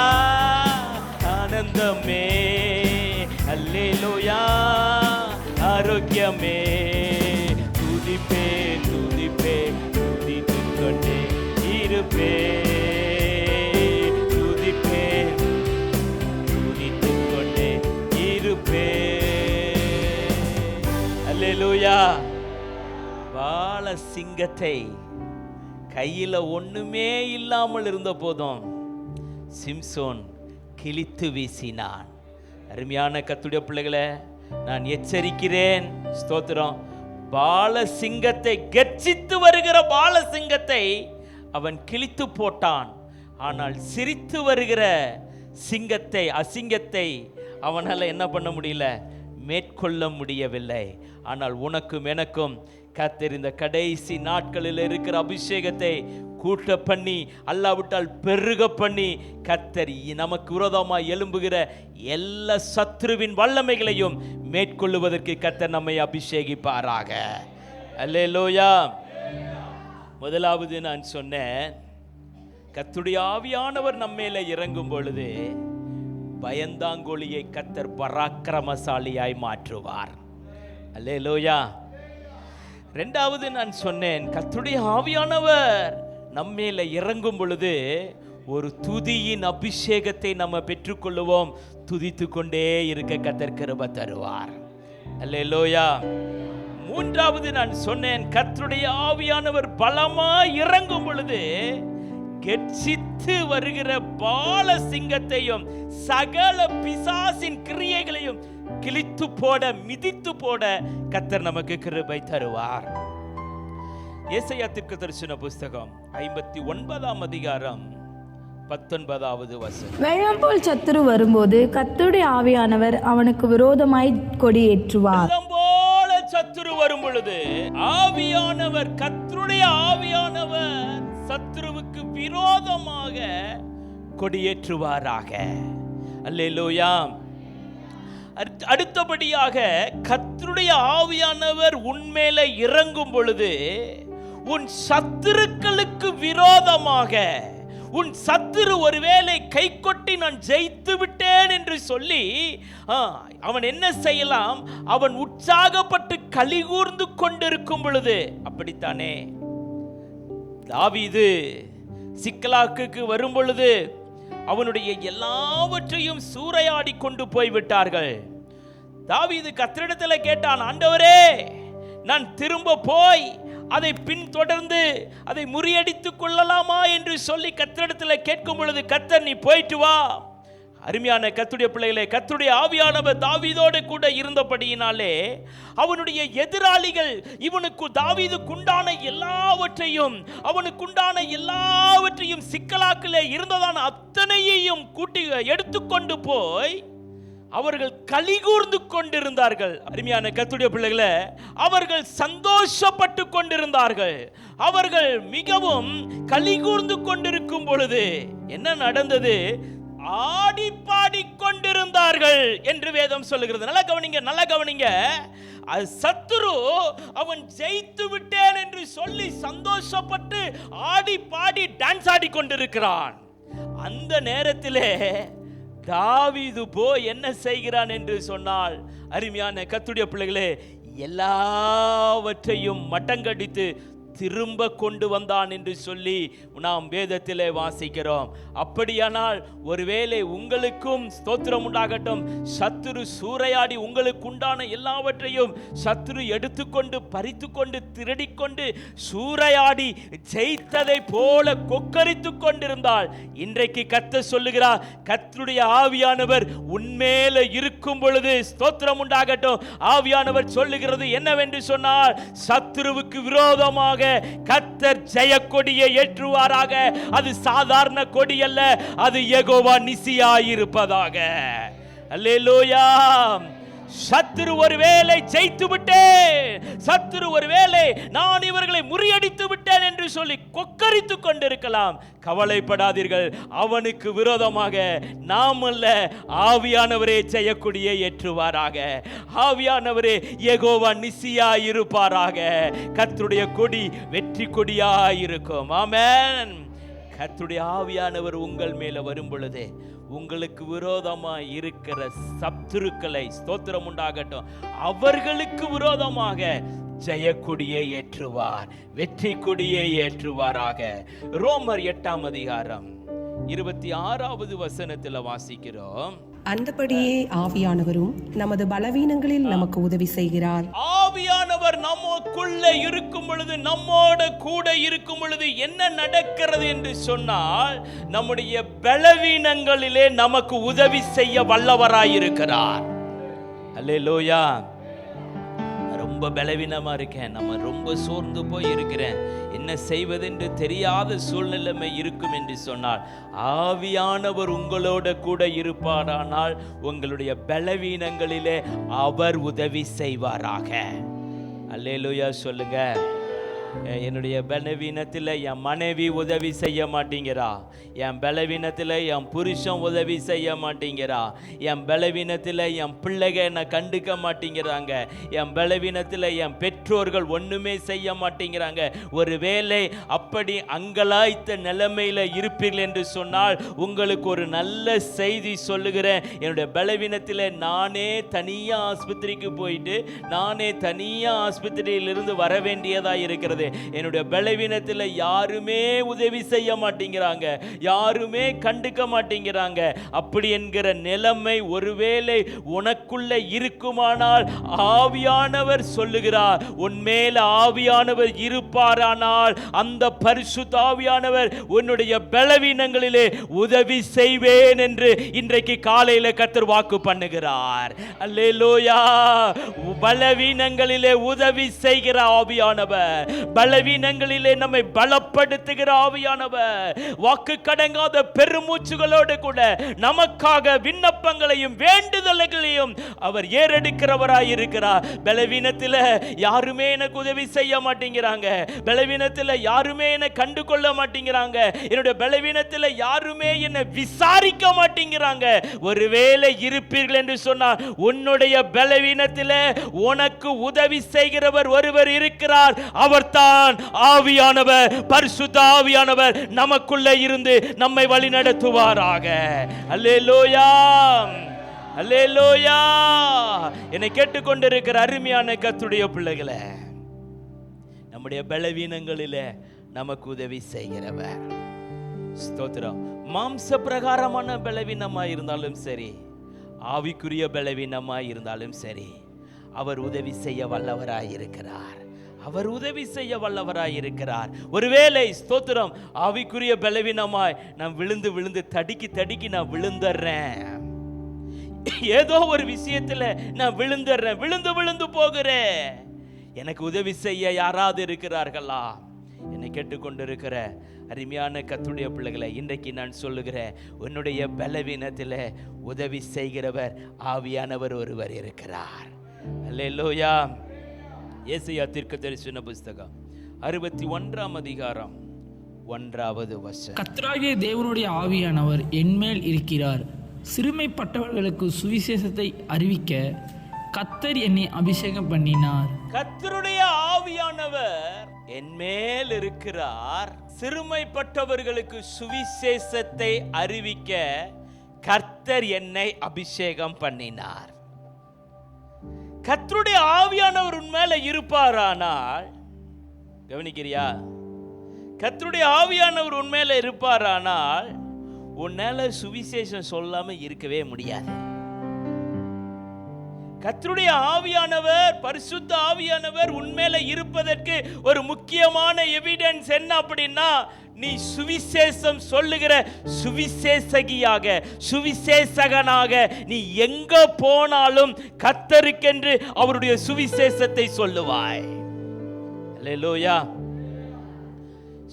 ஆனந்தமே, அல்லேலூயா, ஆரோக்கியமே. துதிப்பே துதிப்பே துதித்துக் கொண்டே இருப்பே, துதிப்பே துதித்துக் கொண்டே இருப்பே. அல்லேலூயா. பால சிங்கத்தை கையில ஒண்ணுமே இல்லாமல் இருந்த போதும் சிம்சோன் கிழித்து வீசினான். அருமையான கர்த்தருடைய பிள்ளைகளே, நான் எச்சரிக்கிறேன். ஸ்தோத்திரம். பாலசிங்கத்தை, கர்ச்சித்து வருகிற பாலசிங்கத்தை அவன் கிழித்து போட்டான். ஆனால் சிரித்து வருகிற சிங்கத்தை, அசிங்கத்தை அவனால் என்ன பண்ண முடியல? மேற்கொள்ள முடியவில்லை. ஆனால் உனக்கும் எனக்கும் கர்த்தர் இந்த கடைசி நாட்களில் இருக்கிற அபிஷேகத்தை கூட்ட பண்ணி, அல்லாவிட்டால் பெருக பண்ணி, கர்த்தர் நமக்கு விரோதமாய் எழும்புகிற எல்லா சத்ருவின் வல்லமைகளையும் மேற்கொள்ளுவதற்கு கர்த்தர் நம்மை அபிஷேகிப்பாராக. அல்லேலூயா. முதலாவது நான் சொன்னேன், கர்த்தருடைய ஆவியானவர் நம்மேல இறங்கும் பொழுது பயந்தாங்கொழியை கர்த்தர் பராக்கிரமசாலியாய் மாற்றுவார். அல்லேலூயா. இரண்டாவது நான் சொன்னேன், கர்த்தருடைய ஆவியானவர் நம்மேல இறங்கும் பொழுது ஒரு துதியின் அபிஷேகத்தை நம்ம பெற்றுக்கொள்ளுவோம். துதித்து கொண்டே இருக்க கர்த்தர் கிருபை தருவார். அல்லேலூயா. மூன்றாவது நான் சொன்னேன், கர்த்தருடைய ஆவியானவர் பலமாய் இறங்கும் பொழுது கெர்ச்சித்து வருகிற பால சிங்கத்தையும் சகல பிசாசின் கிரியைகளையும் கிழித்து போட, மிதித்து போட கர்த்தர் நமக்கு கிருபை தருவார். ஏசாயா தீர்க்கதரிசன புஸ்தகம் 59ஆம் அதிகாரம் 19வது வசனம். வெள்ளம் போல் சத்துரு வரும்போது கர்த்தருடைய ஆவியானவர் அவனுக்கு விரோதமாய் கொடியேற்றுவார். வெள்ளம் போல சத்துரு வரும் பொழுது ஆவியானவர், கர்த்தருடைய ஆவியானவர் சத்துருவுக்கு விரோதமாக கொடியேற்றுவாராக. அல்லேலூயா. அடுத்தபடியாக கர்த்தருடைய ஆவியானவர் உன்மேல இறங்கும் பொழுது உன் சத்துருக்களுக்கு விரோதமாக, உன் சத்துரு ஒருவேளை கை கொட்டி நான் ஜெயித்து விட்டேன் என்று சொல்லி அவன் என்ன செய்யலாம்? அவன் உற்சாகப்பட்டு கலிகூர்ந்து கொண்டிருக்கும் பொழுது, அப்படித்தானே தாவீது சிக்லாகுக்கு வரும் பொழுது அவனுடைய எல்லாவற்றையும் சூறையாடி கொண்டு போய்விட்டார்கள். தாவீது கர்த்தரிடத்தில் கேட்டான், ஆண்டவரே, நான் திரும்ப போய் அதை பின்தொடர்ந்து அதை முறியடித்துக் கொள்ளலாமா என்று சொல்லி கர்த்தரிடத்தில் கேட்கும் பொழுது, கர்த்தர் நீ போயிட்டு வா, அருமையான கர்த்தருடைய பிள்ளைகளே, கர்த்தருடைய ஆவியானவர் தாவீதோடு கூட இருந்தபடியினாலே அவனுடைய எதிராளிகள் இவனுக்கு தாவீதுக்குண்டான எல்லாவற்றையும் சிக்கலாக்கிலே இருந்ததான அத்தனையையும் கூட்டி எடுத்துக்கொண்டு போய் அவர்கள் கலிகூர்ந்து கொண்டிருந்தார்கள். அருமையான கர்த்தருடைய பிள்ளைகளே, அவர்கள் சந்தோஷப்பட்டு கொண்டிருந்தார்கள். அவர்கள் மிகவும் கலிகூர்ந்து கொண்டிருக்கும் பொழுது என்ன நடந்தது? ஆடி பாடி கொண்டிருந்தார்கள் என்று வேதம் சொல்லுகிறது. நல்லா கவனிங்க. சத்துரு அவன் ஜெயித்து விட்டேன் என்று சொல்லி சந்தோஷப்பட்டு ஆடி பாடி டான்ஸ் ஆடி கொண்டிருக்கிறான். அந்த நேரத்திலே தாவீது போய் என்ன செய்கிறான் என்று சொன்னால், அருமையான கர்த்தருடைய பிள்ளைகளே, எல்லாவற்றையும் மட்டங்கடித்து திரும்ப கொண்டு வந்தான் என்று சொல்லி நாம் வேதத்திலே வாசிக்கிறோம். அப்படியானால் ஒருவேளை உங்களுக்கும் ஸ்தோத்திரம் உண்டாகட்டும், சத்துரு சூறையாடி உங்களுக்கு உண்டான எல்லாவற்றையும் சத்துரு எடுத்துக்கொண்டு பறித்துக்கொண்டு திருடிக்கொண்டு சூறையாடி ஜெயித்ததை போல கொக்கரித்து கொண்டிருந்தால், இன்றைக்கு கர்த்தர் சொல்லுகிறார், கர்த்தருடைய ஆவியானவர் உன்மேல இருக்கும் பொழுது ஸ்தோத்திரம் உண்டாகட்டும், ஆவியானவர் சொல்லுகிறது என்னவென்று சொன்னால், சத்துருவுக்கு விரோதமாக கர்த்தர் ஜெயக்கொடியை ஏற்றுவாராக. அது சாதாரண கொடி அல்ல, அது யெகோவா நிசியாயிருப்பதாக. அல்லேலூயா. சத்துரு ஒருவேளை ஜெயித்து விட்டேன், சத்துரு ஒருவேளை நான் இவர்களை முறியடித்து விட்டேன் என்று சொல்லி கொக்கரித்து கொண்டிருக்கலாம். கவலைப்படாதீர்கள், அவனுக்கு விரோதமாக நாம் அல்ல, ஆவியானவரே ஜெயக்கொடியை ஏற்றுவாராக. ஆவியானவரே யெகோவா நிசியாயிருப்பாராக. கர்த்தருடைய கொடி வெற்றி கொடியாயிருக்கும். ஆமென். கர்த்தருடைய ஆவியானவர் உங்கள் மேல வரும் பொழுதே உங்களுக்கு விரோதமாய் இருக்கிற சத்துருக்களை ஸ்தோத்திரம் உண்டாகட்டும், அவர்களுக்கு விரோதமாக ஜெயக்கொடியை ஏற்றுவார், வெற்றி கொடியை ஏற்றுவாராக. ரோமர் 8ஆம் அதிகாரம் 26வது வசனத்தில் வாசிக்கிறோம், அந்தபடியே ஆவியானவரும் நமது பலவீனங்களில் நமக்கு உதவி செய்கிறார். ஆவியானவர் நமக்குள்ள இருக்கும் பொழுது, நம்மோட கூட இருக்கும் பொழுது என்ன நடக்கிறது என்று சொன்னால், நம்முடைய பலவீனங்களிலே நமக்கு உதவி செய்ய வல்லவராயிருக்கிறார். அல்லேலூயா. ரொம்ப பலவீனமா இருக்கேன், நம்ம ரொம்ப சோர்ந்து போய் இருக்கிறேன், என்ன செய்வதென்று தெரியாத சூழ்நிலைமை இருக்கும் என்று சொன்னால், ஆவியானவர் உங்களோட கூட இருப்பாரானால் உங்களுடைய பலவீனங்களிலே அவர் உதவி செய்வாராக. அல்லேலூயா சொல்லுங்க. என்னுடைய பலவீனத்தில் என் மனைவி உதவி செய்ய மாட்டேங்கிறா, என் பலவீனத்தில் என் புருஷன் உதவி செய்ய மாட்டேங்கிறா, என் பலவீனத்தில் என் பிள்ளைங்க என்னை கண்டுக்க மாட்டேங்கிறாங்க, என் பலவீனத்தில் என் பெற்றோர்கள் ஒன்றுமே செய்ய மாட்டேங்கிறாங்க. ஒருவேளை அப்படி அங்கலாய்த்த நிலைமையில் இருப்பீர்கள் என்று சொன்னால் உங்களுக்கு ஒரு நல்ல செய்தி சொல்லுகிறேன். என்னுடைய பலவீனத்தில் நானே தனியாக ஆஸ்பத்திரிக்கு போயிட்டு நானே தனியாக ஆஸ்பத்திரியிலிருந்து வர வேண்டியதாக இருக்கிறது. என்னுடைய பலவீனத்தில் யாருமே உதவி செய்ய மாட்டேங்கிறாங்க, யாருமே கண்டுக்க மாட்டேங்கிறாங்க. அப்படி என்கிற நிலைமை ஒருவேளை உனக்குள்ள இருக்குமானால், ஆவியானவர் சொல்லுகிறார், உன்மேல ஆவியானவர் இருப்பாரானால் அந்த பரிசுத்த ஆவியானவர் உன்னுடைய பலவீனங்களிலே உதவி செய்வேன் என்று இன்றைக்கு காலையில கர்த்தர் வாக்கு பண்ணுகிறார். அல்லேலூயா. பலவீனங்களிலே உதவி செய்கிற ஆவியானவர், பலவீனங்களிலே நம்மை பலப்படுத்துகிற ஆவியானவர், வாக்கு கடங்காத பெருமூச்சுகளோடு கூட நமக்காக விண்ணப்பங்களையும் வேண்டுதல்களையும் அவர் ஏறெடுக்கிறவராய் இருக்கிறார். பலவீனத்தில் யாருமே எனக்கு உதவி செய்ய மாட்டேங்கிறாங்க, பலவீனத்தில் யாருமே என்னை கண்டு கொள்ள மாட்டேங்கிறாங்க, என்னுடைய பலவீனத்தில் யாருமே என்னை விசாரிக்க மாட்டேங்கிறாங்க. ஒருவேளை இருப்பீர்கள் என்று சொன்னால், உன்னுடைய பலவீனத்தில் உனக்கு உதவி செய்கிறவர் ஒருவர் இருக்கிறார். அவர்தான் ஆவியானவர், பரிசுத்த ஆவியானவர் நமக்குள்ள இருந்து நம்மை வழி நடத்துவாராக. அல்லேலூயா. அல்லேலூயா. என்னை கேட்டுக்கொண்டிருக்கிற அருமையான கர்த்தருடைய பிள்ளைகளே, நம்முடைய பலவீனங்களிலே நமக்கு உதவி செய்கிறவர். ஸ்தோத்திரம். மாம்ச பிரகாரமான பலவீனமா இருந்தாலும் சரி, ஆவிக்குரிய பலவீனமா இருந்தாலும் சரி, அவர் உதவி செய்ய வல்லவராய் இருக்கிறார். அவர் உதவி செய்ய வல்லவராய் இருக்கிறார். ஒருவேளை ஸ்தோத்திரம் ஆவிக்குரிய பலவீனமாய் நான் விழுந்து தடுக்கி நான் விழுந்துறேன், ஏதோ ஒரு விஷயத்துல நான் விழுந்து போகிறேன், எனக்கு உதவி செய்ய யாராவது இருக்கிறார்களா? என்னை கேட்டுக்கொண்டிருக்கிற அருமையான கர்த்தருடைய பிள்ளைகளை, இன்றைக்கு நான் சொல்லுகிறேன், உன்னுடைய பலவீனத்தில் உதவி செய்கிறவர் ஆவியானவர் ஒருவர் இருக்கிறார். அல்லேலூயா. ஏசாயா தீர்க்கதரிசன புஸ்தகம் 61ஆம் அதிகாரம் 1வது வசனம். கர்த்தராகிய தேவனுடைய ஆவியானவர் என்மேல் இருக்கிறார், சிறுமைப்பட்டவர்களுக்கு சுவிசேஷத்தை அறிவிக்க கர்த்தர் என்னை அபிஷேகம் பண்ணினார். கர்த்தருடைய ஆவியானவர் என்மேல் இருக்கிறார், சிறுமைப்பட்டவர்களுக்கு சுவிசேஷத்தை அறிவிக்க கர்த்தர் என்னை அபிஷேகம் பண்ணினார். கர்த்தருடைய ஆவியானவர் உன்மேல இருப்பாரானால், கவனிக்கிறியா? கர்த்தருடைய ஆவியானவர் உன்மேல இருப்பாரானால் உன்னால சுவிசேஷம் சொல்லாம இருக்கவே முடியாது. கர்த்தருடைய ஆவியானவர், பரிசுத்த ஆவியானவர் உன்மேல இருப்பதற்கு ஒரு முக்கியமான எவிடன்ஸ் என்ன அப்படின்னா, நீ சுவிசேஷம் சொல்லுகிற சுவிசேஷகியாக, சுவிசேஷகனாக நீ எங்க போனாலும் கர்த்தருக்கென்று அவருடைய சுவிசேஷத்தை சொல்லுவாய். அல்லேலூயா.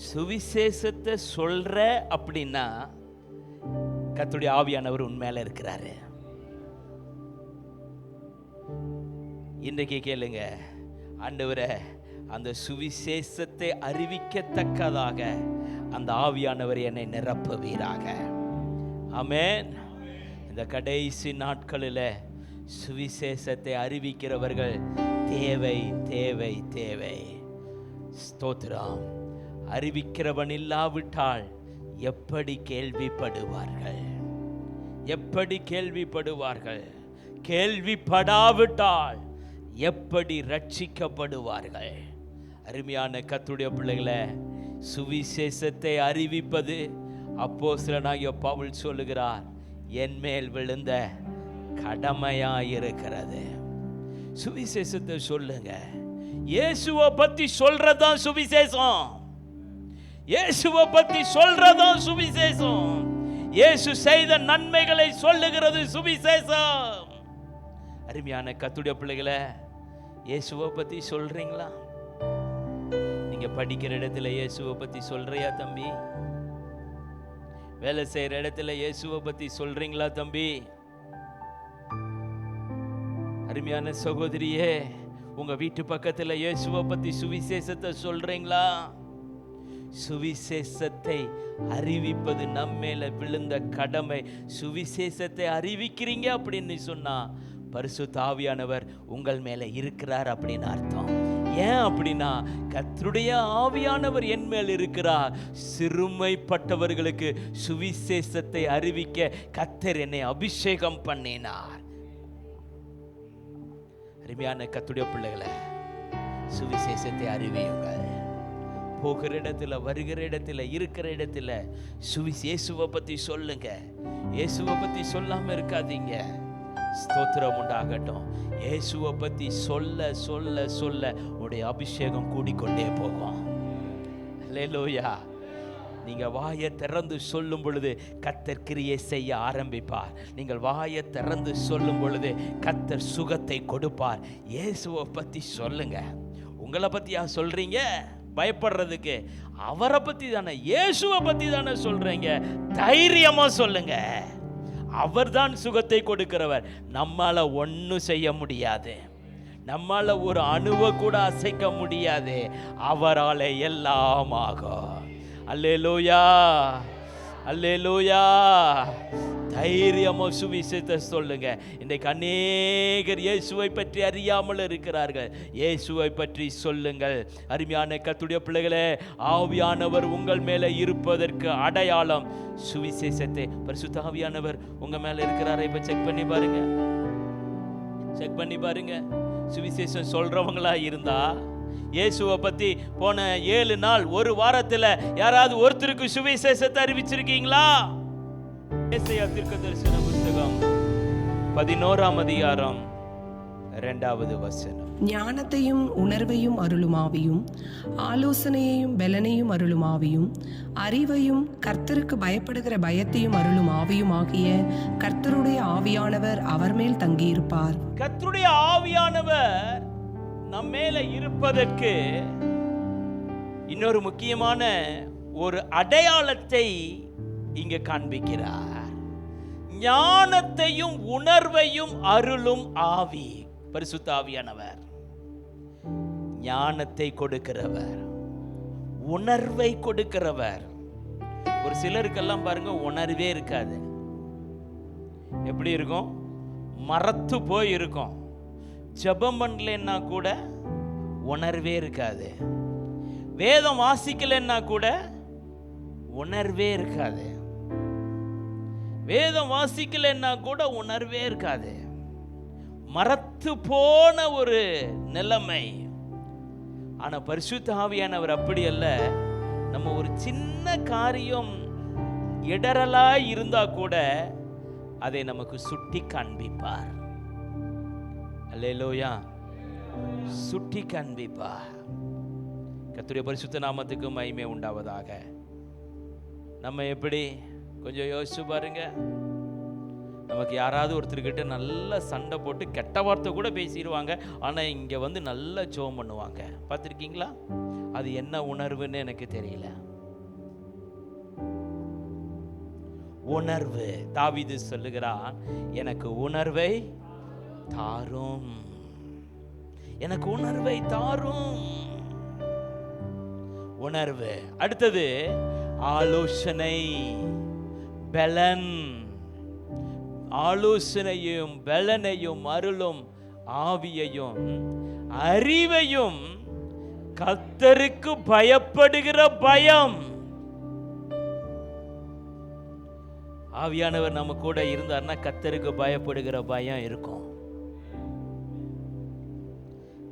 சுவிசேஷத்தை சொல்ற அப்படின்னா கர்த்தருடைய ஆவியானவர் உன்மேல இருக்கிறாரு. இன்றைக்கு கேளுங்க, ஆண்டவரே அந்த சுவிசேஷத்தை அறிவிக்கத்தக்கதாக அந்த ஆவியானவர் என்னை நிரப்புவீராக. ஆமென். இந்த கடைசி நாட்களில் சுவிசேஷத்தை அறிவிக்கிறவர்கள் தேவை தேவை தேவை. ஸ்தோத்திரம். அறிவிக்கிறவன் இல்லாவிட்டால் எப்படி கேள்விப்படுவார்கள்? எப்படி கேள்விப்படுவார்கள்? கேள்விப்படாவிட்டால் எப்படி ரட்சிக்கப்படுவார்கள்? அருமையான கர்த்தருடைய பிள்ளைகளே, சுவிசேஷத்தை அறிவிப்பது அப்போஸ்தலனாகிய பவுல் சொல்லுகிறார், என் மேல் விழுந்த கடமையாயிருக்கிறது. சுவிசேஷத்தை சொல்லுங்க. இயேசுவை பத்தி சொல்றதுதான் சுவிசேஷம். இயேசுவை பத்தி சொல்றதுதான் சுவிசேஷம். இயேசு செய்த நன்மைகளை சொல்லுகிறது சுவிசேஷம். அருமையான கர்த்தருடைய பிள்ளைகளே, இயேசுவை பத்தி சொல்றீங்களா? நீங்க படிக்கிற இடத்துல இயேசுவை பத்தி சொல்றியா தம்பி? வேலை செய்யற இடத்துல இயேசுவை பத்தி சொல்றீங்களா தம்பி? அருமையான சகோதரியே, உங்க வீட்டு பக்கத்துல இயேசுவை பத்தி சுவிசேஷத்தை சொல்றீங்களா? சுவிசேஷத்தை அறிவிப்பது நம்மேல விழுந்த கடமை. சுவிசேஷத்தை அறிவிக்கிறீங்க அப்படின்னு சொன்னா பரிசுத்த ஆவியானவர் உங்கள் மேல இருக்கிறார் அப்படின்னு அர்த்தம். ஏன் அப்படின்னா, கர்த்தருடைய ஆவியானவர் என் மேல் இருக்கிறார், சிறுமைப்பட்டவர்களுக்கு சுவிசேஷத்தை அறிவிக்க கர்த்தர் என்னை அபிஷேகம் பண்ணினார். அருமையான கர்த்தருடைய பிள்ளைகளை, சுவிசேஷத்தை அறிவியுங்கள். போகிற இடத்துல, வருகிற இடத்துல, இருக்கிற இடத்துல இயேசுவை பத்தி சொல்லுங்க. இயேசுவை பத்தி சொல்லாம இருக்காதீங்க. ஸ்தோத்திரம் உண்டாகட்டும். இயேசுவை பத்தி சொல்ல சொல்ல சொல்ல உடைய அபிஷேகம் கூடிக்கொண்டே போகும். அல்லேலூயா. நீங்க வாயை திறந்து சொல்லும் பொழுது கர்த்தர் கிரியை செய்ய ஆரம்பிப்பார். நீங்கள் வாயை திறந்து சொல்லும் பொழுது கர்த்தர் சுகத்தை கொடுப்பார். இயேசுவை பத்தி சொல்லுங்க. உங்களை பத்தியா சொல்றீங்க? பயப்படுறதுக்கு அவரை பத்தி தானே, இயேசுவை பத்தி தானே சொல்றீங்க. தைரியமா சொல்லுங்க. அவர்தான் சுகத்தை கொடுக்கிறவர். நம்மால ஒன்றும் செய்ய முடியாது. நம்மால ஒரு அணுவை கூட அசைக்க முடியாது. அவரால் எல்லாம் ஆகும். அல்லேலூயா, அல்லேலூயா. தைரியமா சுவிசேஷத்தை சொல்லுங்க. இன்றைக்கு அநேகர் இயேசுவை பற்றி அறியாமல் இருக்கிறார்கள். இயேசுவை பற்றி சொல்லுங்கள். அருமையான கர்த்தருடைய பிள்ளைகளே, ஆவியானவர் உங்கள் மேல இருப்பதற்கு அடையாளம் சுவிசேஷத்தை. பரிசுத்த ஆவியானவர் உங்க மேல இருக்கிறாரா? இப்ப செக் பண்ணி பாருங்க. செக் பண்ணி பாருங்க. சுவிசேஷம் சொல்றவங்களா இருந்தா, இயேசுவை பத்தி போன 7 நாள், ஒரு வாரத்துல யாராவது ஒருத்தருக்கு சுவிசேஷத்தை அறிவிச்சிருக்கீங்களா? ஏசாயா தீர்க்கதரிசன புத்தகம் 11ஆம் அதிகாரம் 2வது வசனம். ஞானத்தையும் உணர்வையும் அருளுமாவியும், ஆலோசனையையும் பலனையும் அருளுமாவியும், அறிவையும் கர்த்தருக்கு பயப்படுகிற பயத்தையும் அருளுமாவியும் ஆகிய கர்த்தருடைய ஆவியானவர் அவர் மேல் தங்கியிருப்பார். கர்த்தருடைய ஆவியானவர் நம் மேல இருப்பதற்கு இன்னொரு முக்கியமான ஒரு அடையாளத்தை இங்க காண்பிக்கிறார். ஞானத்தையும் உணர்வையும் அருளும் ஆவி. பரிசுத்த ஆவியானவர் ஞானத்தை கொடுக்கிறவர், உணர்வை கொடுக்கிறவர். ஒரு சிலருக்கெல்லாம் பாருங்க உணர்வே இருக்காது. எப்படி இருக்கும்? மறத்து போய் இருக்கும். ஜெபம் பண்ணலன்னா கூட உணர்வே இருக்காது. வேதம் வாசிக்கலன்னா கூட உணர்வே இருக்காது. வேதம் வாசிக்கலன்னா கூட உணர்வே இருக்காது. மறத்து போன ஒரு நிலைமை. ஆனா பரிசுத்த ஆவியானவர் அப்படி அல்ல. நம்ம ஒரு சின்ன காரியம் இடரலாய் இருந்தா கூட அதை நமக்கு சுட்டி காண்பிப்பார். அல்லேலூயா, சுட்டி காண்பிப்பார். கர்த்தருடைய பரிசுத்த நாமத்துக்கு மகிமை உண்டாவதாக. நம்ம எப்படி கொஞ்சம் யோசிச்சு பாருங்க. நமக்கு யாராவது ஒருத்தர்கிட்ட நல்ல சண்டை போட்டு கெட்ட வார்த்தை கூட பேசிடுவாங்க, ஆனால் இங்கே வந்து நல்ல ஜெபம் பண்ணுவாங்க. பார்த்துருக்கீங்களா? அது என்ன உணர்வுன்னு எனக்கு தெரியல. உணர்வு. தாவீது சொல்லுகிறான், எனக்கு உணர்வை தாரும், எனக்கு உணர்வை தாரும். உணர்வு. அடுத்தது ஆலோசனை, பலன். ஆலோசனையும் பலனையும் அருளும் ஆவியையும் அறிவையும் கர்த்தருக்கு பயப்படுகிற பயம். ஆவியானவர் நம்ம கூட இருந்தார்னா கர்த்தருக்கு பயப்படுகிற பயம் இருக்கும்.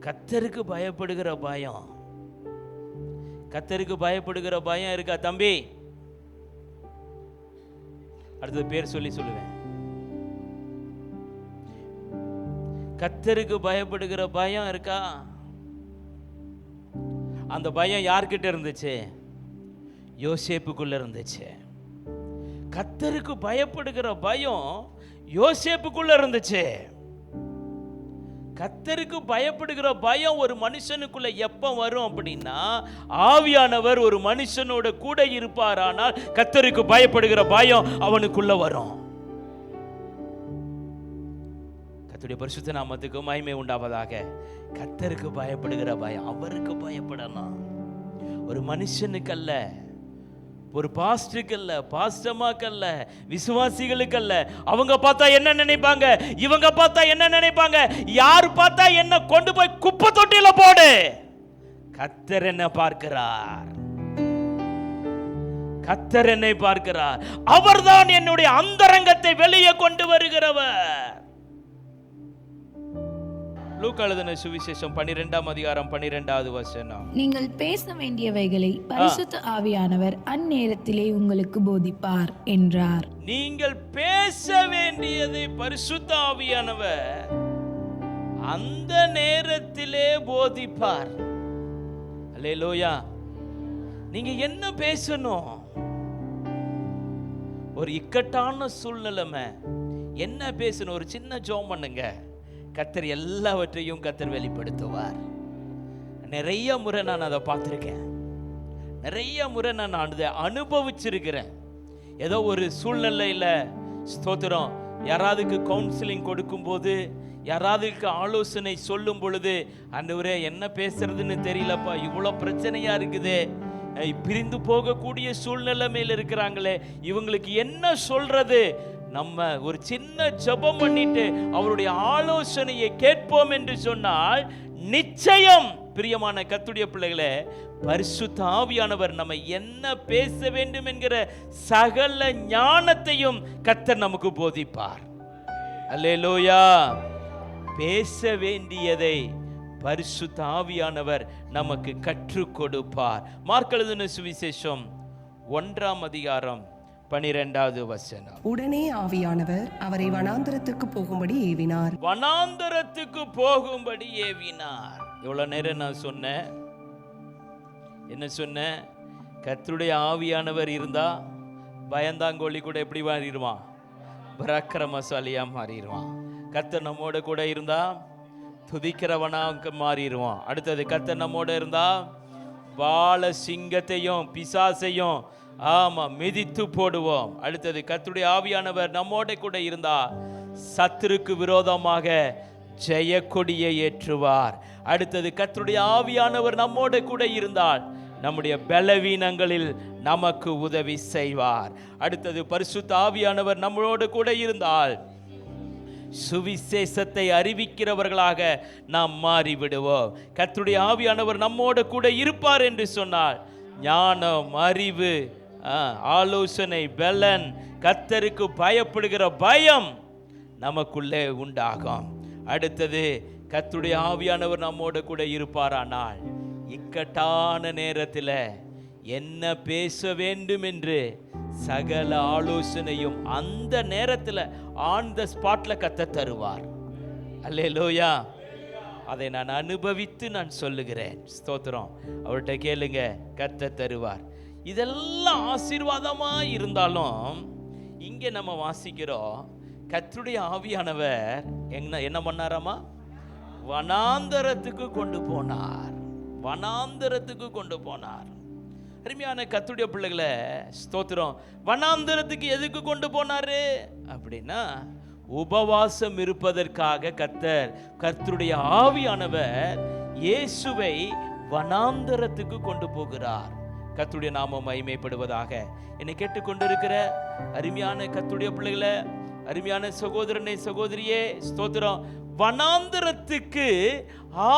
கர்த்தருக்கு பயப்படுகிற பயம். கர்த்தருக்கு பயப்படுகிற பயம் இருக்கா தம்பி? அடுத்தது பேர் சொல்லி சொல்லுவேன். கர்த்தருக்கு பயப்படுகிற பயம் இருக்கா? அந்த பயம் யார்கிட்ட இருந்துச்சு? யோசேப்புக்குள்ள இருந்துச்சு. கர்த்தருக்கு பயப்படுகிற பயம் யோசேப்புக்குள்ள இருந்துச்சு. கர்த்தருக்கு பயப்படுகிற பயம் ஒரு மனுஷனுக்குள்ள எப்ப வரும் அப்படின்னா, ஆவியானவர் ஒரு மனுஷனோட கூட இருப்பாரானால் கர்த்தருக்கு பயப்படுகிற பயம் அவனுக்குள்ள வரும். கர்த்தருடைய பரிசுத்த நாமத்துக்கு மகிமை உண்டாவதாக. கர்த்தருக்கு பயப்படுகிற பயம், அவருக்கு பயப்படணும். ஒரு மனுஷனுக்கு அல்ல, ஒரு பாஸ்டருக்கு அல்ல, பாஸ்டமாக்கு அல்ல, விசுவாசிகளுக்கு அல்ல. அவங்க பார்த்தா என்ன நினைப்பாங்க, இவங்க பார்த்தா என்ன நினைப்பாங்க, யார் பார்த்தா என்ன கொண்டு போய் குப்பை தொட்டியில போடு. கர்த்தர் என்ன பார்க்கிறார்? கர்த்தர் என்னை பார்க்கிறார். அவர்தான் என்னுடைய அந்தரங்கத்தை வெளியே கொண்டு வருகிறவர். லூக்கா எழுதின சுவிசேஷம் 12ஆம் அதிகாரம் 12வது வசனம். நீங்கள் பேச வேண்டியவைகளை பரிசுத்த ஆவியானவர் அந்நேரத்திலே உங்களுக்கு போதிப்பார் என்றார். நீங்கள் பேச வேண்டியதை பரிசுத்த ஆவியானவர் அந்த நேரத்திலே போதிப்பார். அல்லேலூயா. நீங்க என்ன பேசணும்? ஒரு இக்கட்டான சூழ்நிலைமை என்ன பேசணும்? ஒரு சின்ன ஜெபம் பண்ணுங்க. கர்த்தர் எல்லாவற்றையும் கர்த்தர் வெளிப்படுத்துவார். நிறைய முறை நான் அதை பார்த்துருக்கேன். நிறைய முறை நான் அதை அனுபவிச்சிருக்கிறேன். ஏதோ ஒரு சூழ்நிலையில் ஸ்தோத்திரம், யாராவதுக்கு கவுன்சிலிங் கொடுக்கும்போது, யாராவதுக்கு ஆலோசனை சொல்லும் பொழுது, ஆண்டவரே என்ன பேசுறதுன்னு தெரியலப்பா, இவ்வளோ பிரச்சனையா இருக்குதே, பிரிந்து போகக்கூடிய சூழ்நிலைமையில் இருக்கிறாங்களே, இவங்களுக்கு என்ன சொல்றது? நம்ம ஒரு சின்ன ஜெபம் பண்ணிட்டு அவருடைய ஆலோசனையை கேட்போம் என்று சொன்னால், நிச்சயம் பிரியமான கர்த்தருடைய பிள்ளைகளே, பரிசுத்த ஆவியானவர் நம்ம என்ன பேச வேண்டும் என்கிற சகல ஞானத்தையும் கர்த்தர் நமக்கு போதிப்பார். அல்லேலூயா. பேச வேண்டியதை பரிசுத்த ஆவியானவர் நமக்கு கற்றுக் கொடுப்பார். மார்க் எழுதின சுவிசேஷம் 1ஆம் அதிகாரம் 12வது வசனம். உடனே ஆவியானவர் அவரை வனாந்தரத்துக்கு போகும்படி ஏவினார். வனாந்தரத்துக்கு போகும்படி ஏவினார். இவ்வளவு நேரம் நான் சொன்னேன், என்ன சொன்னேன்? கர்த்தருடைய ஆவியானவர் இருந்தா பயந்தாங்கோலி கூட எப்படி மாறிடுவான்? பராக்கிரமசாலியா மாறிடுவான். கர்த்தர் நம்மோட கூட இருந்தா துதிக்கிறவனா மாறிடுவான். அடுத்தது, கர்த்தர் நம்மோட இருந்தா வாள சிங்கத்தையும் பிசாசையும் மிதித்து போடுவோம். அடுத்தது, கர்த்தருடைய ஆவியானவர் நம்மோட கூட இருந்தா சத்துருக்கு விரோதமாக ஜெய கொடியை ஏற்றுவார். அடுத்தது, கர்த்தருடைய ஆவியானவர் நம்மோட கூட இருந்தால் நம்முடைய பலவீனங்களில் நமக்கு உதவி செய்வார். அடுத்தது, பரிசுத்த ஆவியானவர் நம்மளோடு கூட இருந்தால் சுவிசேஷத்தை அறிவிக்கிறவர்களாக நாம் மாறிவிடுவோம். கர்த்தருடைய ஆவியானவர் நம்மோடு கூட இருப்பார் என்று சொன்னால் ஞானம், அறிவு, ஆலோசனை, பலன், கர்த்தருக்கு பயப்படுகிற பயம் நமக்குள்ளே உண்டாகும். அடுத்தது, கர்த்தருடைய ஆவியானவர் நம்மோடு கூட இருப்பாரானால் இக்கட்டான நேரத்தில் என்ன பேச வேண்டும் என்று சகல ஆலோசனையும் அந்த நேரத்தில் ஆன் த ஸ்பாட்ல கர்த்தர் தருவார். அல்லேலூயா. அதை நான் அனுபவித்து நான் சொல்லுகிறேன். ஸ்தோத்திரம். அவர்கிட்ட கேளுங்க, கர்த்தர் தருவார். இதெல்லாம் ஆசீர்வாதமா இருந்தாலும் இங்கே நம்ம வாசிக்கிறோம், கர்த்தருடைய ஆவியானவர் என்ன பண்ணாராமா? வனாந்தரத்துக்கு கொண்டு போனார். வனாந்தரத்துக்கு கொண்டு போனார். அருமையான கர்த்தருடைய பிள்ளைகளை, ஸ்தோத்திரம். வனாந்தரத்துக்கு எதுக்கு கொண்டு போனாரு அப்படின்னா, உபவாசம் இருப்பதற்காக கர்த்தருடைய ஆவியானவர் இயேசுவை வனாந்தரத்துக்கு கொண்டு போகிறார். கர்த்தருடைய நாமம் மகிமைப்படுவதாக. என்னை கேட்டுக்கொண்டிருக்கிற அருமையான கர்த்தருடைய பிள்ளைகளை, அருமையான சகோதரனை சகோதரியே, ஸ்தோத்திரம். வனாந்தரத்துக்கு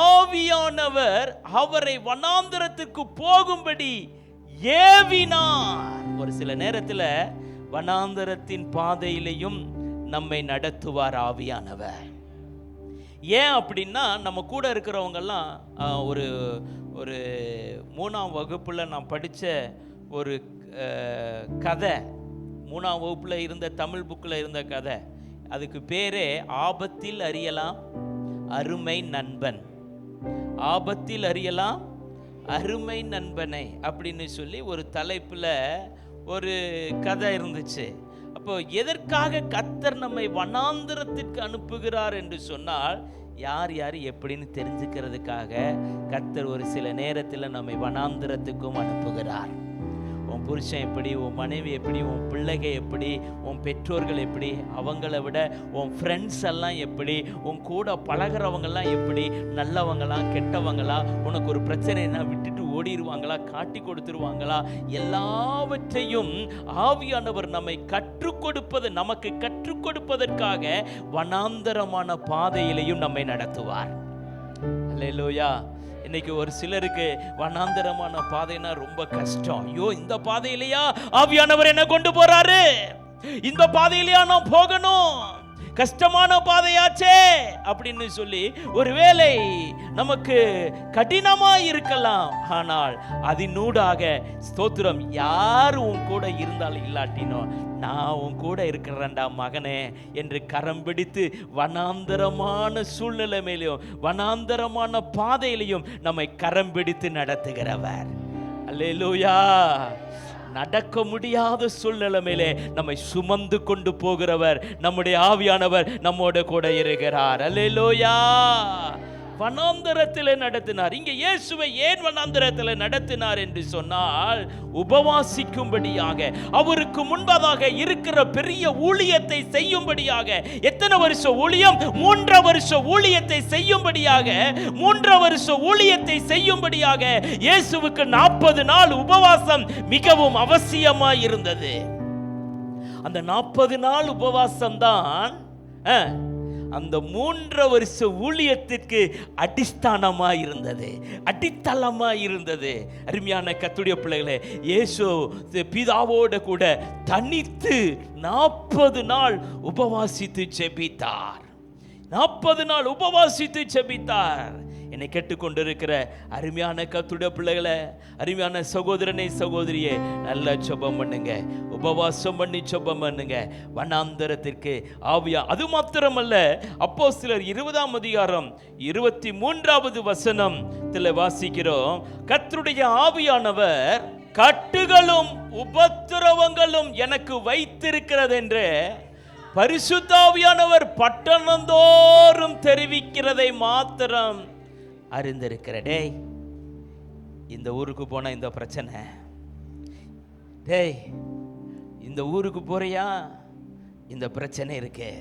ஆவியானவர் அவரை வனாந்தரத்துக்கு போகும்படி ஏவினார். ஒரு சில நேரத்தில் வனாந்தரத்தின் பாதையிலையும் நம்மை நடத்துவார் ஆவியானவர். ஏன் அப்படின்னா, நம்ம கூட இருக்கிறவங்கெல்லாம் ஒரு 3ஆம் வகுப்பில் நான் படித்த ஒரு கதை, 3ஆம் வகுப்பில் இருந்த தமிழ் புக்கில் இருந்த கதை. அதுக்கு பேரே ஆபத்தில் அறியலாம் அருமை நண்பன். ஆபத்தில் அறியலாம் அருமை நண்பனை அப்படின்னு சொல்லி ஒரு தலைப்பில் ஒரு கதை இருந்துச்சு. அப்போ எதற்காக கர்த்தர் நம்மை வனாந்தரத்திற்கு அனுப்புகிறார் என்று சொன்னால், யார் யார் எப்படின்னு தெரிஞ்சுக்கிறதுக்காக கர்த்தர் ஒரு சில நேரத்தில் நம்மை வனாந்தரத்துக்கும் அனுப்புகிறார். உன் புருஷன் எப்படி, உன் மனைவி எப்படி, உன் பிள்ளைகள் எப்படி, உன் பெற்றோர்கள் எப்படி, அவங்கள விட உன் ஃப்ரெண்ட்ஸ் எல்லாம் எப்படி, உன் கூட பழகிறவங்கெல்லாம் எப்படி, நல்லவங்களா கெட்டவங்களா, உனக்கு ஒரு பிரச்சனைனா விட்டுட்டு ஓடிடுவாங்களா, காட்டி கொடுத்துருவாங்களா, எல்லாவற்றையும் ஆவியானவர் நமக்கு கற்றுக் கொடுப்பதற்காக வனாந்தரமான பாதையிலையும் நம்மை நடத்துவார். அல்லேலூயா. இன்னைக்கு ஒரு சிலருக்கு வனாந்தரமான பாதைனா ரொம்ப கஷ்டம். ஐயோ, இந்த பாதையிலையா ஆவியானவர் என்ன கொண்டு போறாரு? இந்த பாதையிலையா நான் போகணும்? கஷ்டமான பாதையாச்சே அப்படின்னு சொல்லி ஒருவேளை நமக்கு கடினமா இருக்கலாம். ஆனால் அதனூடாக, ஸ்தோத்திரம், யார் உன் கூட இருந்தாலும் இல்லாட்டினோ நான் உன் கூட இருக்கிறேன்டா மகனே என்று கரம் பிடித்து வனாந்தரமான சூழ்நிலை மேலேயும் வனாந்தரமான பாதையிலையும் நம்மை கரம் பிடித்து நடத்துகிறவர். அல்லேலூயா. நடக்க முடியாத சூழ்நிலையிலே நம்மை சுமந்து கொண்டு போகிறவர் நம்முடைய ஆவியானவர் நம்மோட கூட இருக்கிறார். அல்லேலூயா. வனாந்தரத்தில் நடத்தினார். இங்கே இயேசுவை ஏன் வனாந்தரத்தில் நடத்தினார் என்று சொன்னால், உபவாசிக்கும்படியாக, அவருக்கு முன்பதாக இருக்கிற பெரிய ஊழியத்தை செய்யும்படியாக. எத்தனை வருஷம் ஊழியம்? 3 வருஷ ஊழியத்தை செய்யும்படியாக, 3 வருஷ ஊழியத்தை செய்யும்படியாக இயேசுவுக்கு 40 நாள் உபவாசம் மிகவும் அவசியமாய் இருந்தது. அந்த 40 நாள் உபவாசம் தான் அந்த 3 வருஷ ஊழியத்திற்கு அடிஸ்தானமாய் இருந்தது, அடித்தளமாய் இருந்தது. அருமையான கர்த்தருடைய பிள்ளைகளே, இயேசு பிதாவோடு கூட தனித்து 40 நாள் உபவாசித்து ஜெபித்தார். 40 நாள் உபவாசித்து ஜெபித்தார். என்னை கேட்டுக்கொண்டிருக்கிற அருமையான கர்த்தருடைய பிள்ளைகளை, அருமையான சகோதரனை சகோதரியே, நல்லா ஜெபம் பண்ணுங்க, உபவாசம் பண்ணி ஜெபம் பண்ணுங்க. வனாந்தரத்திற்கு ஆவியா. அது மாத்திரமல்ல, அப்போஸ்தலர் 20ஆம் அதிகாரம் 23வது வசனத்தில் வாசிக்கிறோம், கர்த்தருடைய ஆவியானவர் கட்டுகளும் உபத்திரவங்களும் எனக்கு வைத்திருக்கிறது என்று பரிசுத்த ஆவியானவர் பட்டணந்தோறும் தெரிவிக்கிறதை மாத்திரம் அறிந்திருக்கிற. டேய், இந்த ஊருக்கு போன இந்த பிரச்சனை, டேய் இந்த ஊருக்கு போறியா, இந்த பிரச்சனை இருக்கு.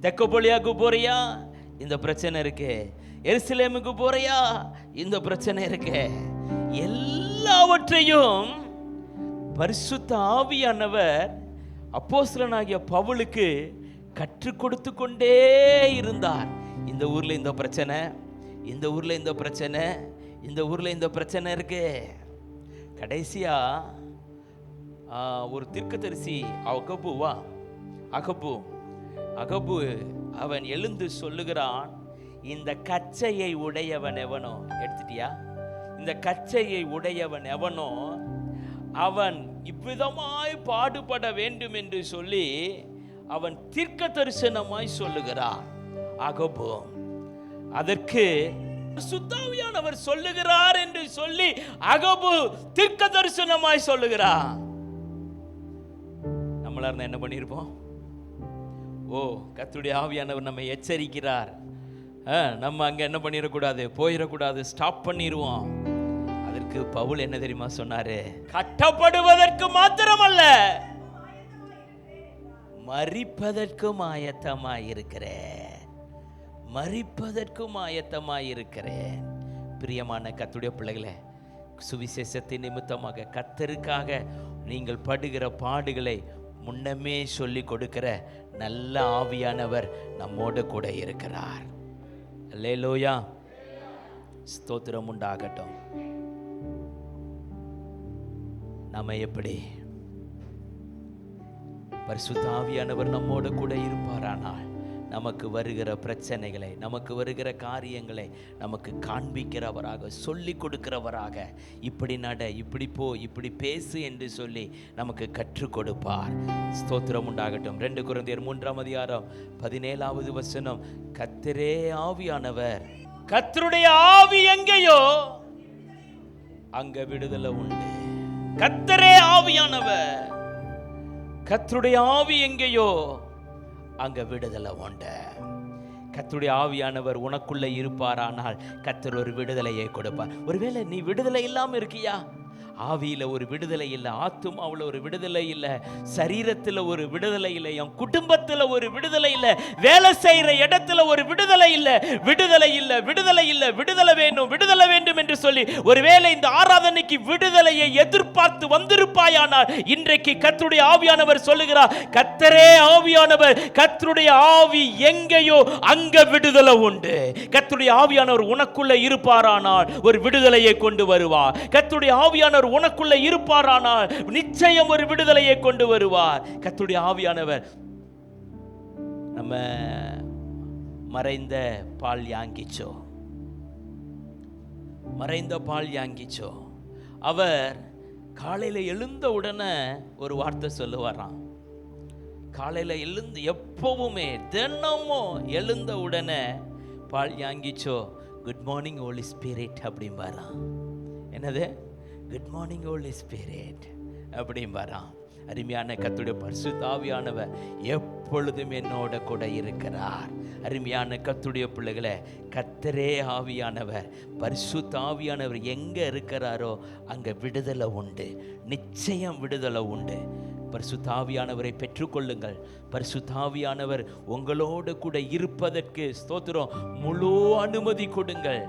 தெக்கப்பொலியாவுக்கு போறியா, இந்த பிரச்சனை இருக்கு. எருசலேமுக்கு போறியா, இந்த பிரச்சனை இருக்கு. எல்லாவற்றையும் பரிசுத்த ஆவியானவர் அப்போஸ்தலனாகிய பவுலுக்கு கற்றுக் கொடுத்து கொண்டே இருந்தார். இந்த ஊர்ல இந்த பிரச்சனை, இந்த ஊர்ல இந்த பிரச்சனை, இந்த ஊர்ல இந்த பிரச்சனை இருக்கு. கடைசியா ஒரு தீர்க்கதரிசி அகபு அவன் எழுந்து சொல்லுகிறான், இந்த கச்சையை உடையவன் எவனோ, எடுத்துட்டியா, இந்த கச்சையை உடையவன் எவனோ அவன் இவ்விதமாய் பாடுபட வேண்டும் என்று சொல்லி அவன் தீர்க்க தரிசனமாய் சொல்லுகிறான். அகபு அதற்கு சுத்தாவியானவர் சொல்லுகிறார் என்று சொல்லி அகபு தீர்க்க தரிசனமாய் சொல்லுகிறான். நம்மளா இருந்தா என்ன பண்ணிருப்போம்? ஓ, கர்த்தருடைய ஆவியானவர் நம்மை எச்சரிக்கிறார், நம்ம அங்க என்ன பண்ணிடக்கூடாது, போயிடக்கூடாது, ஸ்டாப் பண்ணிடுவோம். அதற்கு பவுல் என்ன தெரியுமா சொன்னாரு? கட்டப்படுவதற்கு மாத்திரமல்ல, மரிப்பதற்கும் ஆயத்தமாயிருக்கிறேன், மரிப்பதற்கும் ஆயத்தமாயிருக்கிறேன். பிரியமான கர்த்தருடைய பிள்ளைகளே, சுவிசேஷத்தின் நிமித்தமாக கர்த்தருக்காக நீங்கள் படுகிற பாடுகளை முன்னமே சொல்லி கொடுக்கிற நல்ல ஆவியானவர் நம்மோடு கூட இருக்கிறார். அல்லேலூயா, ஸ்தோத்திரம் உண்டாகட்டும். நாம எப்படி பரிசுத்த ஆவியானவர் நம்மோடு கூட இருப்பாரானால் நமக்கு வருகிற பிரச்சனைகளை, நமக்கு வருகிற காரியங்களை நமக்கு காண்பிக்கிறவராக, சொல்லி கொடுக்கிறவராக, இப்படி நட, இப்படி போ, இப்படி பேசு என்று சொல்லி நமக்கு கற்றுக் கொடுப்பார். ஸ்தோத்திரம் உண்டாகட்டும். 2 கொரிந்தியர் 3ஆம் அதிகாரம் 17வது வசனம், கர்த்தரே ஆவியானவர், கர்த்தருடைய ஆவி எங்கேயோ அங்க விடுதலை உண்டு. கர்த்தரே ஆவியானவர், கர்த்தருடைய ஆவி எங்கேயோ அங்க விடுதலை உண்டு. கர்த்தருடைய ஆவியானவர் உனக்குள்ள இருப்பாரானால் கர்த்தர் ஒரு விடுதலையை கொடுப்பார். ஒருவேளை நீ விடுதலை இல்லாம இருக்கியா? ஆவியில ஒரு விடுதலை இல்லை, ஆத்துமாவில் ஒரு விடுதலை இல்லை, சரீரத்தில் ஒரு விடுதலை இல்லை, என் குடும்பத்தில் ஒரு விடுதலை இல்லை, வேலை செய்கிற இடத்துல ஒரு விடுதலை இல்லை, விடுதலை இல்லை, விடுதலை இல்லை, விடுதலை வேண்டும், விடுதலை வேண்டும் என்று சொல்லி ஒருவேளை இந்த ஆராதனைக்கு விடுதலையை எதிர்பார்த்து வந்திருப்பாயானால் இன்றைக்கு கர்த்தருடைய ஆவியானவர் சொல்லுகிறார், கர்த்தரே ஆவியானவர், கர்த்தருடைய ஆவி எங்கேயோ அங்க விடுதலை உண்டு. கர்த்தருடைய ஆவியானவர் உனக்குள்ள இருப்பாரானால் ஒரு விடுதலையை கொண்டு வருவார். கர்த்தருடைய ஆவியானவர் உனக்குள்ள இருப்பாரானால் நிச்சயம் ஒரு விடுதலையை கொண்டு வருவார். கர்த்தருடைய ஆவியானவர் நம்ம மறைந்த பால் யாங்கிச்சோ அவர் காலையில எழுந்த உடனே ஒரு வார்த்தை சொல்லுவாராம். காலையில எழுந்து எப்பவுமே தினமும் எழுந்த உடனே பால் யாங்கிச்சோ குட் மார்னிங் ஹோலி ஸ்பிரிட் அப்படிம்பாராம். என்னது? குட் மார்னிங் ஹோலி ஸ்பிரிட் அப்படிம்பாராம். அருமையான கர்த்தருடைய பரிசுத்த ஆவியானவர் எப்பொழுதும் என்னோட கூட இருக்கிறார். அருமையான கர்த்தருடைய பிள்ளைகளே, கர்த்தரே ஆவியானவர், பரிசுத்த ஆவியானவர் எங்க இருக்கிறாரோ அங்க விடுதலை உண்டு, நிச்சயம் விடுதலை உண்டு. பரிசுத்த ஆவியானவரை பெற்றுக்கொள்ளுங்கள். பரிசுத்த ஆவியானவர் உங்களோடு கூட இருப்பதற்கு ஸ்தோத்திரம் முழு அனுமதி கொடுங்கள்.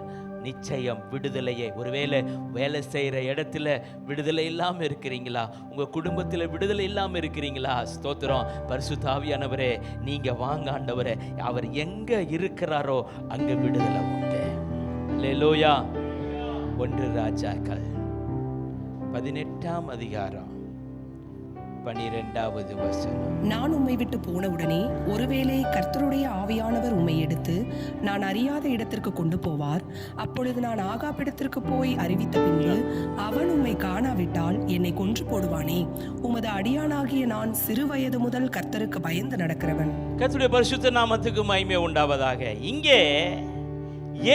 நிச்சயம் விடுதலையை. ஒருவேளை வேலை செய்கிற இடத்துல விடுதலை இல்லாமல் இருக்கிறீங்களா? உங்கள் குடும்பத்தில் விடுதலை இல்லாமல் இருக்கிறீங்களா? ஸ்தோத்திரம். பரிசுத்த ஆவியானவரே, நீங்கள் வாங்க ஆண்டவரே, அவர் எங்கே இருக்கிறாரோ அங்கே விடுதலை உண்டு. அல்லேலூயா. 1 ராஜாக்கள் 18ஆம் அதிகாரம் 12வது வசனம். நான் உம்மை விட்டு போனவுடனே ஒருவேளை கர்த்தருடைய ஆவியானவர் உம்மை எடுத்து நான் அறியாத இடத்திற்கு கொண்டு போவார். அப்பொழுது நான் ஆகாபிடத்திற்கு போய் அறிவித்த பின்பு அவன் உம்மை காணாவிட்டால் என்னை கொன்று போடுவானே. உமது அடியானாகிய நான் சிறு வயது முதல் கர்த்தருக்கு பயந்து நடக்கிறவன். கர்த்தருடைய பரிசுத்த நாமத்துக்கு மகிமை உண்டாவதாக. இங்கே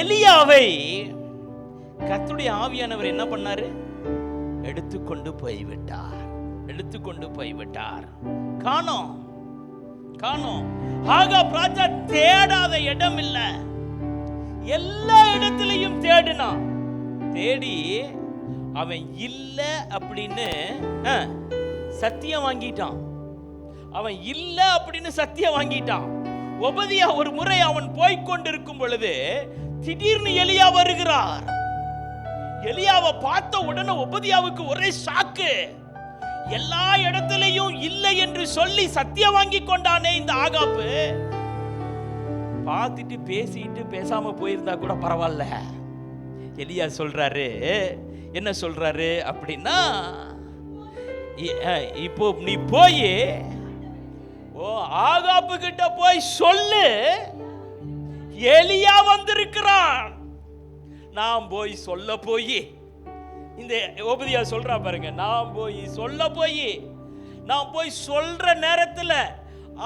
எலியாவை கர்த்தருடைய ஆவியானவர் என்ன பண்ணாரு? எடுத்துக்கொண்டு போய்விட்டார். காணோம். ஆகாப் ராஜா தேடாத இடம் இல்ல, எல்லா இடத்திலையும் தேடினான். தேடி அவன் இல்ல அப்படின்னு சத்தியம் வாங்கிட்டான். ஒபதியா ஒரு முறை அவன் போய்கொண்டிருக்கும் பொழுது திடீர்னு எலியா வருகிறார். எலியாவை பார்த்த உடனே ஒபதியாவுக்கு ஒரே ஷாக்கு. எல்லா இடத்திலையும் இல்லை என்று சொல்லி சத்தியம் வாங்கி கொண்டானே இந்த ஆகாப்பு. பார்த்துட்டு பேசிட்டு பேசாம போயிருந்தா கூட பரவாயில்ல. எலியா சொல்றாரு, என்ன சொல்றாரு அப்படின்னா, இப்போ நீ போய் ஆகாப்பு கிட்ட போய் சொல்லு, எலியா வந்திருக்கிறான். நான் போய் சொல்ல போய், இந்த ஓபதியா சொல்றா பாருங்க, நான் போய் சொல்ற நேரத்துல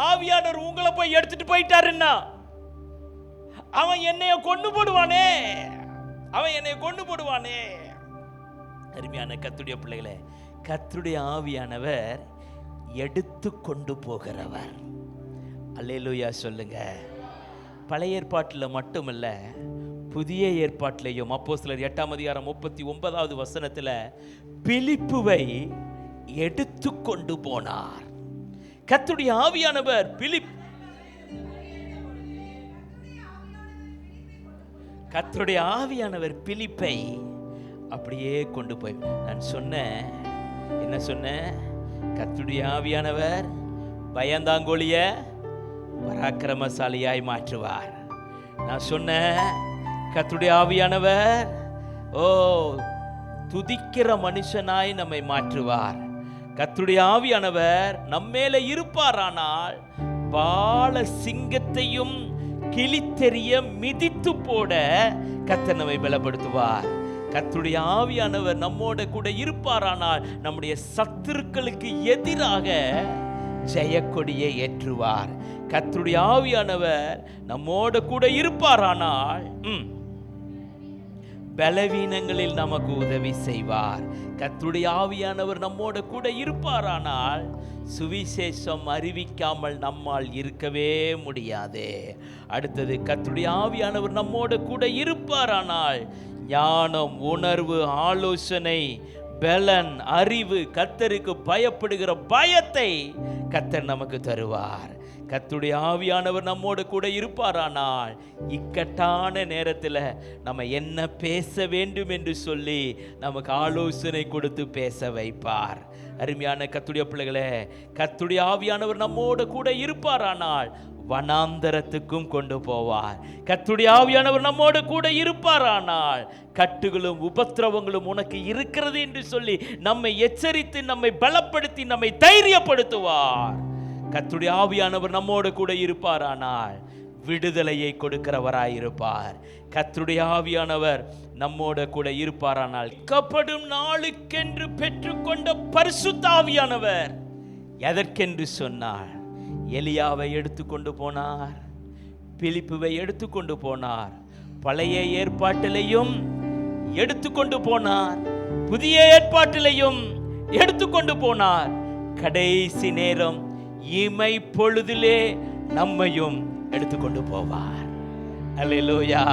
ஆவியானவர் உங்களை போய் எடுத்துட்டு போயிட்டாருன்னா அவன் என்னைய கொண்டு போடுவானே. அருமையான கர்த்தருடைய பிள்ளைகளே, கர்த்தருடைய ஆவியானவர் எடுத்து கொண்டு போகிறவர். அல்லேலூயா சொல்லுங்க. பழைய ஏற்பாட்டில் மட்டுமல்ல, புதிய ஏற்பாட்டிலையும் அப்போஸ்தலர் 8ஆம் அதிகாரம் 39வது வசனத்துல பிலிப்புவை எடுத்து கொண்டு போனார். கர்த்தருடைய ஆவியானவர் பிலிப்பை அப்படியே கொண்டு போய், நான் சொன்னேன், என்ன சொன்னேன்? கர்த்தருடைய ஆவியானவர் பயந்தாங்கோலிய பராக்கிரமசாலியாய் மாற்றுவார். நான் சொன்னேன், கர்த்தருடைய ஆவியானவர் துதிக்கிற மனுஷனாய் நம்மை மாற்றுவார். கர்த்தருடைய ஆவியானவர் நம்மேல இருப்பாரானால் பால சிங்கத்தையும் கிளித்தெறிய மிதித்து போட கர்த்தர் நம்மை பலப்படுத்துவார். கர்த்தருடைய ஆவியானவர் நம்மோட கூட இருப்பாரானால் நம்முடைய சத்துருக்களுக்கு எதிராக ஜெயக்கொடியை ஏற்றுவார். கர்த்தருடைய ஆவியானவர் நம்மோட கூட இருப்பாரானால் பலவீனங்களில் நமக்கு உதவி செய்வார். கர்த்தருடைய ஆவியானவர் நம்மோட கூட இருப்பாரானால் சுவிசேஷம் அறிவிக்காமல் நம்மால் இருக்கவே முடியாது. அடுத்தது, கர்த்தருடைய ஆவியானவர் நம்மோட கூட இருப்பாரானால் ஞானம், உணர்வு, ஆலோசனை, பலன், அறிவு, கர்த்தருக்கு பயப்படுகிற பயத்தை கர்த்தர் நமக்கு தருவார். கர்த்தருடைய ஆவியானவர் நம்மோடு கூட இருப்பாரானால் இக்கட்டான நேரத்தில் நம்ம என்ன பேச வேண்டும் என்று சொல்லி நமக்கு ஆலோசனை கொடுத்து பேச வைப்பார். அருமையான கர்த்தருடைய பிள்ளைகளே, கர்த்தருடைய ஆவியானவர் நம்மோடு கூட இருப்பாரானால் வனாந்தரத்துக்கும் கொண்டு போவார். கர்த்தருடைய ஆவியானவர் நம்மோடு கூட இருப்பாரானால் கட்டுகளும் உபத்திரவங்களும் உனக்கு இருக்கிறது என்று சொல்லி நம்மை எச்சரித்து, நம்மை பலப்படுத்தி, நம்மை தைரியப்படுத்துவார். கர்த்தருடைய ஆவியானவர் நம்மோடு கூட இருப்பாரானால் விடுதலையை கொடுக்கிறவராயிருப்பார். கர்த்தருடைய ஆவியானவர் நம்மோட கூட இருப்பாரானால் கப்படும் நாளுக்கென்று பெற்றுக்கொண்ட பரிசுத்த ஆவியானவர் எதற்கென்று சொன்னார்? எலியாவை எடுத்துக்கொண்டு போனார், பிலிப்புவை எடுத்துக்கொண்டு போனார், பழைய ஏற்பாட்டிலையும் எடுத்துக்கொண்டு போனார், புதிய ஏற்பாட்டிலையும் எடுத்துக்கொண்டு போனார். கடைசி நேரம் இமை பொழுதிலே நம்மையும் எடுத்துக்கொண்டு போவார். அல்லேலூயா.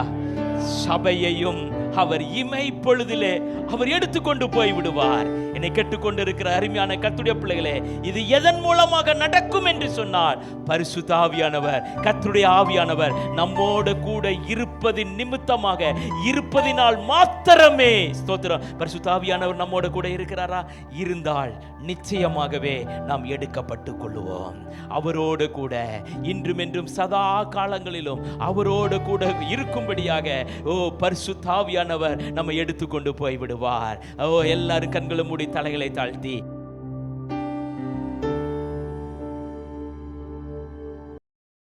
சபையையும் அவர் இமை பொழுதிலே அவர் எடுத்துக்கொண்டு போய் விடுவார். என்னை கேட்டுக்கொண்டிருக்கிற அருமையான கர்த்தருடைய பிள்ளைகளே, இது எதன் மூலமாக நடக்கும் என்று சொன்னார், பரிசுத்த ஆவியானவர், கர்த்தருடைய ஆவியானவர் நம்மோடு கூட இருப்பதின் நிமித்தமாக, இருப்பதினால் மாத்திரமே. ஸ்தோத்திரம். பரிசுத்த ஆவியானவர் நம்மோடு கூட இருக்கிறாரா? இருந்தால் நிச்சயமாகவே நாம் எடுக்கப்பட்டு கொள்ளுவோம். அவரோடு கூட இன்றும் என்றும் சதா காலங்களிலும் அவரோடு கூட இருக்கும்படியாக பரிசுத்த ஆவியானவர் நம்மை எடுத்துக்கொண்டு போய் விடுவார். எல்லாரும் கண்களை மூடி தலைகளை தாழ்த்தி